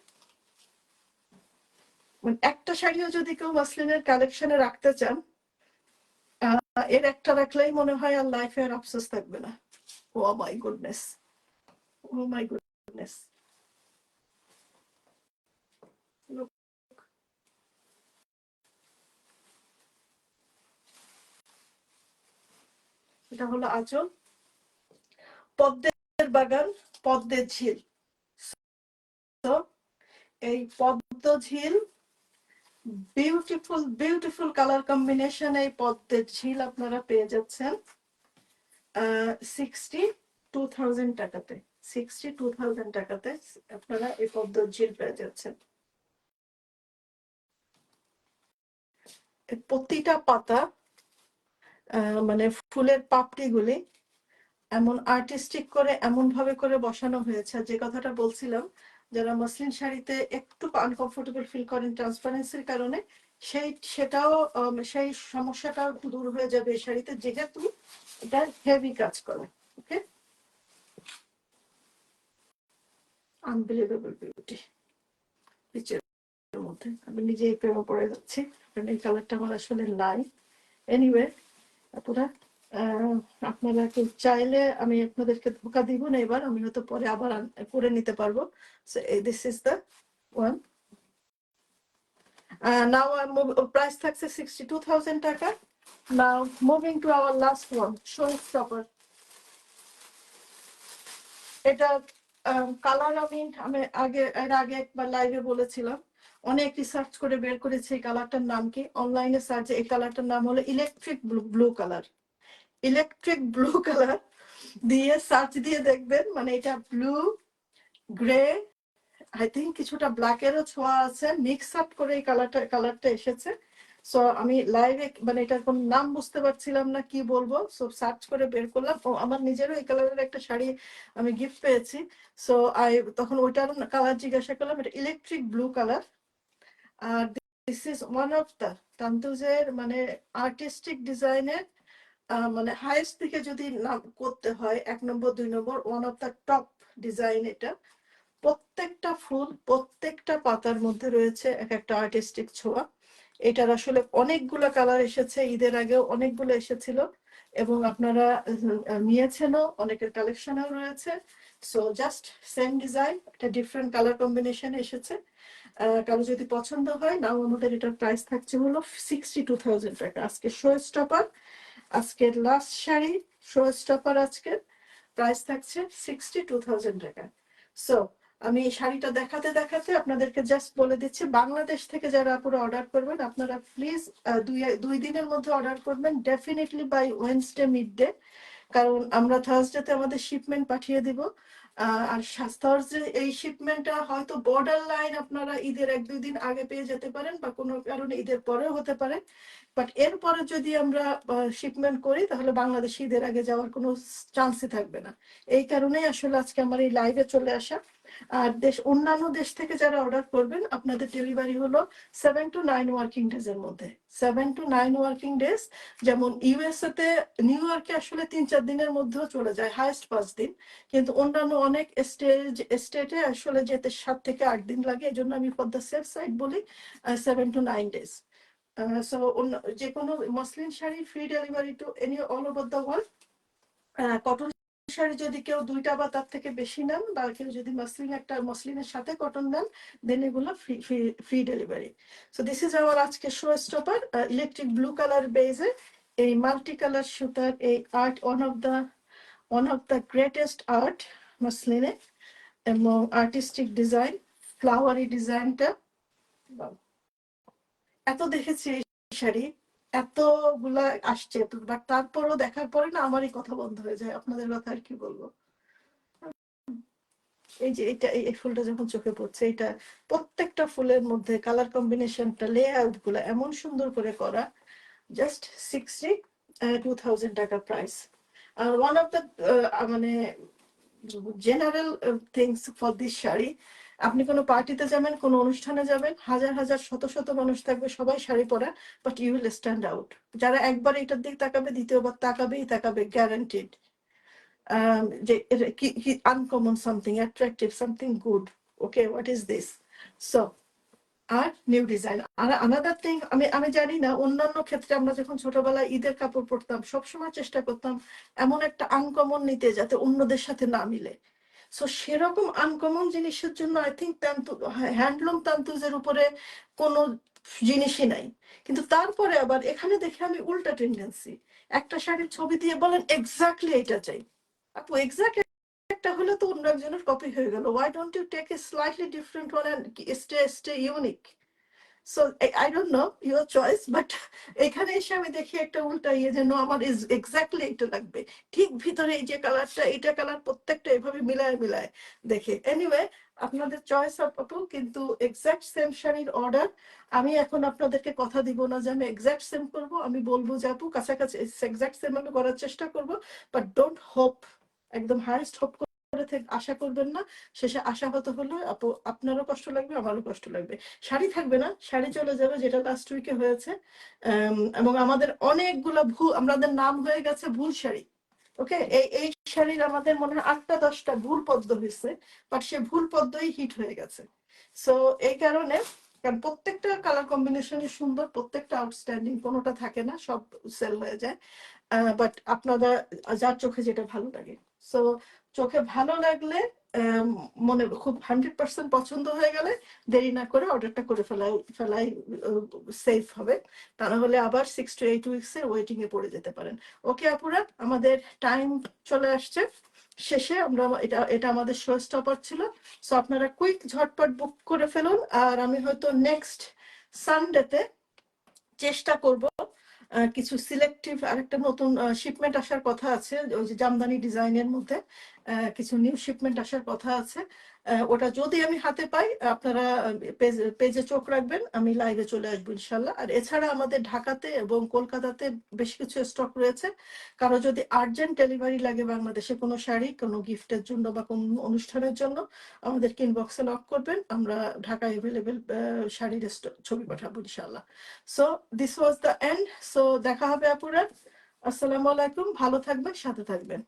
মানে একটা শাড়িও যদি কেউ মাসলিনের কালেকশনে রাখতে চান, এর একটা রাখলেই মনে হয় আর লাইফে আর আফসোস থাকবে না। Oh my goodness, oh my goodness. এটা হলো আঁচল, পদ্মের বাগান, পদ্মের ঝিল। তো এই পদ্ম ঝিল, বিউটিফুল বিউটিফুল কালার কম্বিনেশন, এই পদ্মের ঝিল আপনারা পেয়ে যাচ্ছেন 62,000 টাকাতে। 62,000 টাকাতে আপনারা এই পদ্মের ঝিল পেয়ে যাচ্ছেন। প্রতিটা পাতা মানে ফুলের পাপড়িগুলি এমন আর্টিস্টিক করে এমন ভাবে করে বসানো হয়েছে, যে কথাটা বলছিলাম, যারা মসলিন শাড়িতে একটু আনকমফোর্টেবল ফিল করেন ট্রান্সপারেন্সির কারণে, সেটাও সেই সমস্যাটাও দূর হয়ে যাবে এই শাড়িতে, যেহেতু এটা হেভি কাজ করে। ওকে, আনবিলিভেবল বিউটি পিচের মধ্যে। আমি নিজেই প্রেমে পড়ে যাচ্ছি, কারণ এই কালারটা আমার আসলে নাই। এনিওয়ে, আপুরা, আপনারা কেউ চাইলে আমি আপনাদেরকে ধোকা দিব না, এবার আমি হয়তো পরে আবার করে নিতে পারবো। This is the one. Now price থাকছে 62,000 টাকা। নাও moving to our last one, show stopper. এটা কালার আমি এর আগে একবার লাইভে বলেছিলাম, অনেক রিসার্চ করে বের করেছি এই কালারটার নাম কি। অনলাইনে সার্চে এই কালারটার নাম হলো electric blue colour. Electric blue colour দিয়ে সার্চ দিয়ে দেখবেন, মানে এটা ব্লু, গ্রে, আই থিঙ্ক কিছুটা ব্ল্যাকেরও ছোঁয়া আছে, মিক্স আপ করে এই কালারটা এসেছে। সো আমি লাইভে মানে এটার কোন নাম বুঝতে পারছিলাম না কি বলবো, সো সার্চ করে বের করলাম। ও আমার নিজেরও এই কালারের একটা শাড়ি আমি গিফট পেয়েছি। সো তখন ওইটার কালার জিজ্ঞাসা করলাম, এটা ইলেকট্রিক ব্লু কালার। আর this is one of the তান্তুজের মানে আর্টিস্টিক ডিজাইনের মানে হাইস্ট থেকে যদি নাম করতে হয় 1 নম্বর 2 নম্বর, one of the top design এটা। প্রত্যেকটা ফুল, প্রত্যেকটা পাতার মধ্যে রয়েছে এক একটা আর্টিস্টিক ছোঁয়া। এটার আসলে অনেকগুলো কালার এসেছে, ঈদের আগেও অনেকগুলো এসেছিল, এবং আপনারা নিয়েছেনও, অনেকের কালেকশনেও রয়েছে। সো জাস্ট সেম ডিজাইন, একটা ডিফারেন্ট কালার কম্বিনেশন এসেছে। কারো যদি পছন্দ হয়, নাও আমাদের এটার প্রাইস থাকছে হলো 62,000 টাকা। আজকে শো স্টপার, আজকের লাস্ট শাড়ি শো স্টপার, আজকের প্রাইস থাকছে 62,000 টাকা। সো আমি এই শাড়িটা দেখাতে দেখাতে আপনাদেরকে জাস্ট বলে দিচ্ছি, বাংলাদেশ থেকে যারা পুরো অর্ডার করবেন, আপনারা প্লিজ 2 দিনের মধ্যে অর্ডার করবেন, definitely by Wednesday mid day, কারণ আমরা থার্সডেতে আমাদের শিপমেন্ট পাঠিয়ে দিব। আর থার্সডে এই শিপমেন্টটা হয়তো বর্ডার লাইন আপনারা ঈদের 1-2 দিন আগে পেয়ে যেতে পারেন, বা কোনো কারণে ঈদের পরেও হতে পারে। বাট এরপরে যদি আমরা শিপমেন্ট করি, তাহলে বাংলাদেশ ঈদের আগে যাওয়ার কোনো চান্সই থাকবে না। এই কারণেই আসলে আজকে আমার এই লাইভে চলে আসা। আর অন্যান্য দেশ থেকে যারা অর্ডার করবেন, আপনাদের ডেলিভারি হলো 7 to 9 ওয়ার্কিং ডেজ এর মধ্যে। 7 to 9 ওয়ার্কিং ডেজ। যেমন ইউএসএ তে, নিউ ইয়র্কে আসলে 3-4 দিনের মধ্যেও চলে যায়, হাইস্ট 5 দিন। কিন্তু অন্যান্য অনেক স্টেটে আসলে যেতে 7 থেকে 8 দিন লাগে। এই জন্য আমি ফর দ্য সেফ সাইড বলি 7 to 9 ডেজ। সো যে কোনো muslin sari free delivery to any all over the world. Cotton sari যদি কেউ 2টা বা তার থেকে বেশি নেন, বা কেউ যদি মসলিনের সাথে কটন নেন, দেন এগুলো free delivery. So this is our আজকে show stopper, electric blue colour বেজে এই মাল্টি কালার সুতার এই art, one of the greatest art মসলিনে, এবং আর্টিস্টিক ডিজাইন, ফ্লাওয়ারি ডিজাইনটা। এত দেখেছি এই শাড়ি, এতগুলা আসছে, বাট তারপরও দেখার পরে না আমারই কথা বন্ধ হয়ে যায়, আপনাদের কথা আর কি বলবো। এই যে এই ফুলটা যখন চোখে পড়ছে, এটা প্রত্যেকটা ফুলের মধ্যে কালার কম্বিনেশনটা, লেআউট গুলা এমন সুন্দর করে করা, জাস্ট 62,000 টাকা প্রাইস। আর ওয়ান অফ দ্য মানে general things for this sari, আপনি কোনো পার্টিতে যাবেন, কোনো অনুষ্ঠানে যাবেন, হাজার হাজার শত শত মানুষ থাকবে, সবাই শাড়ি পরা, but you will stand out. যারা একবার এটার দিকে তাকাবে, দ্বিতীয়বার তাকাবেই তাকাবে, গ্যারান্টিড। যে কি uncommon something, attractive something good. Okay, what is this? So আর নিউ ডিজাইন। আর আনাদার থিং, আমি জানি না, অন্যান্য ক্ষেত্রে আমরা যখন ছোটবেলায় ঈদের কাপড় পরতাম, সবসময় চেষ্টা করতাম এমন একটা আনকমন নিতে যাতে অন্যদের সাথে না মিলে। সো সেরকম আনকমন জিনিসের জন্য আই থিঙ্ক হ্যান্ডলুম তান্তুজের উপরে কোনো জিনিসই নাই। কিন্তু তারপরে আবার এখানে দেখে আমি উল্টা টেন্ডেন্সি, একটা শাড়ির ছবি দিয়ে বলেন এক্স্যাক্টলি এটা চাই। আপু এক্স্যাক্ট একটা হলে তো অন্য একজনের কপি হয়ে গেল। Why don't you take a slightly different one and stay unique? So I don't know your choice, but এখানে এসে আমি দেখি একটা উল্টা ইয়ে, যেন আমার এক্স্যাক্টলি এটা লাগবে, ঠিক ভিতরে এই যে কালারটা, এটা কালার প্রত্যেকটা এভাবে মিলায় মিলায় দেখে। এনিওয়ে, আপনাদের চয়েস আপু, কিন্তু এক্স্যাক্ট সেম শাড়ির অর্ডার আমি এখন আপনাদেরকে কথা দিব না যে আমি এক্স্যাক্ট সেম করবো। আমি বলবো যে আপু কাছাকাছি এক্স্যাক্ট সেম আমি করার চেষ্টা করবো, বাট ডোন্ট হোপ, একদম হাইস্ট হোপ করে আশা করবেন না। শেষে আশাহত হলে আপু আপনারও কষ্ট লাগবে, আমারও কষ্ট লাগবে। শাড়ি থাকবে না, শাড়ি চলে যাবে, যেটা লাস্ট উইকে হয়েছে। এবং আমাদের অনেকগুলো আমাদের নাম হয়ে গেছে ভুল শাড়ি। ওকে, এই শাড়ির আমাদের মনে হয় 8টা 10টা ভুল পদ্ম হয়েছে, বাট সে ভুল পদ্মই হিট হয়ে গেছে। সো এই কারণে, কারণ প্রত্যেকটা কালার কম্বিনেশনই সুন্দর, প্রত্যেকটা আউটস্ট্যান্ডিং, কোনোটা থাকে না, সব সেল হয়ে যায়। বাট আপনারা যার চোখে যেটা ভালো লাগে, সো চোখে ভালো লাগলে, মনে খুব 100% পছন্দ হয়ে গেলে দেরি না করে অর্ডারটা করে ফেলাই সেফ হবে। তা না হলে আবার 6 to 8 weeks এর ওয়েটিং এ পড়ে যেতে পারেন। ওকে আপুরা, আমাদের টাইম চলে আসছে শেষে। আমরা এটা আমাদের শো স্টপার ছিল। সো আপনারা কুইক ঝটপট বুক করে ফেলুন। আর আমি হয়তো নেক্সট সানডেতে চেষ্টা করব কিছু সিলেক্টিভ আরেকটা নতুন শিপমেন্ট আসার কথা আছে, ওই যে জামদানি ডিজাইনের মধ্যে কিছু নিউ শিপমেন্ট আসার কথা আছে। ওটা যদি আমি হাতে পাই, আপনারা পেজে চোখ রাখবেন, আমি লাইভে চলে আসবো ইনশাল্লাহ। আর এছাড়া আমাদের ঢাকাতে এবং কলকাতাতে বেশ কিছু স্টক রয়েছে। কারো যদি আর্জেন্ট ডেলিভারি লাগে বাংলাদেশে কোনো শাড়ি, কোনো গিফটের জন্য বা কোনো অনুষ্ঠানের জন্য, আমাদেরকে ইনবক্সে নক করবেন, আমরা ঢাকায় অ্যাভেলেবেল শাড়ির ছবি পাঠাবো ইনশাল্লাহ। So this was the end. So দেখা হবে আপুরা। আসসালামু আলাইকুম, ভালো থাকবেন, সাথে থাকবেন।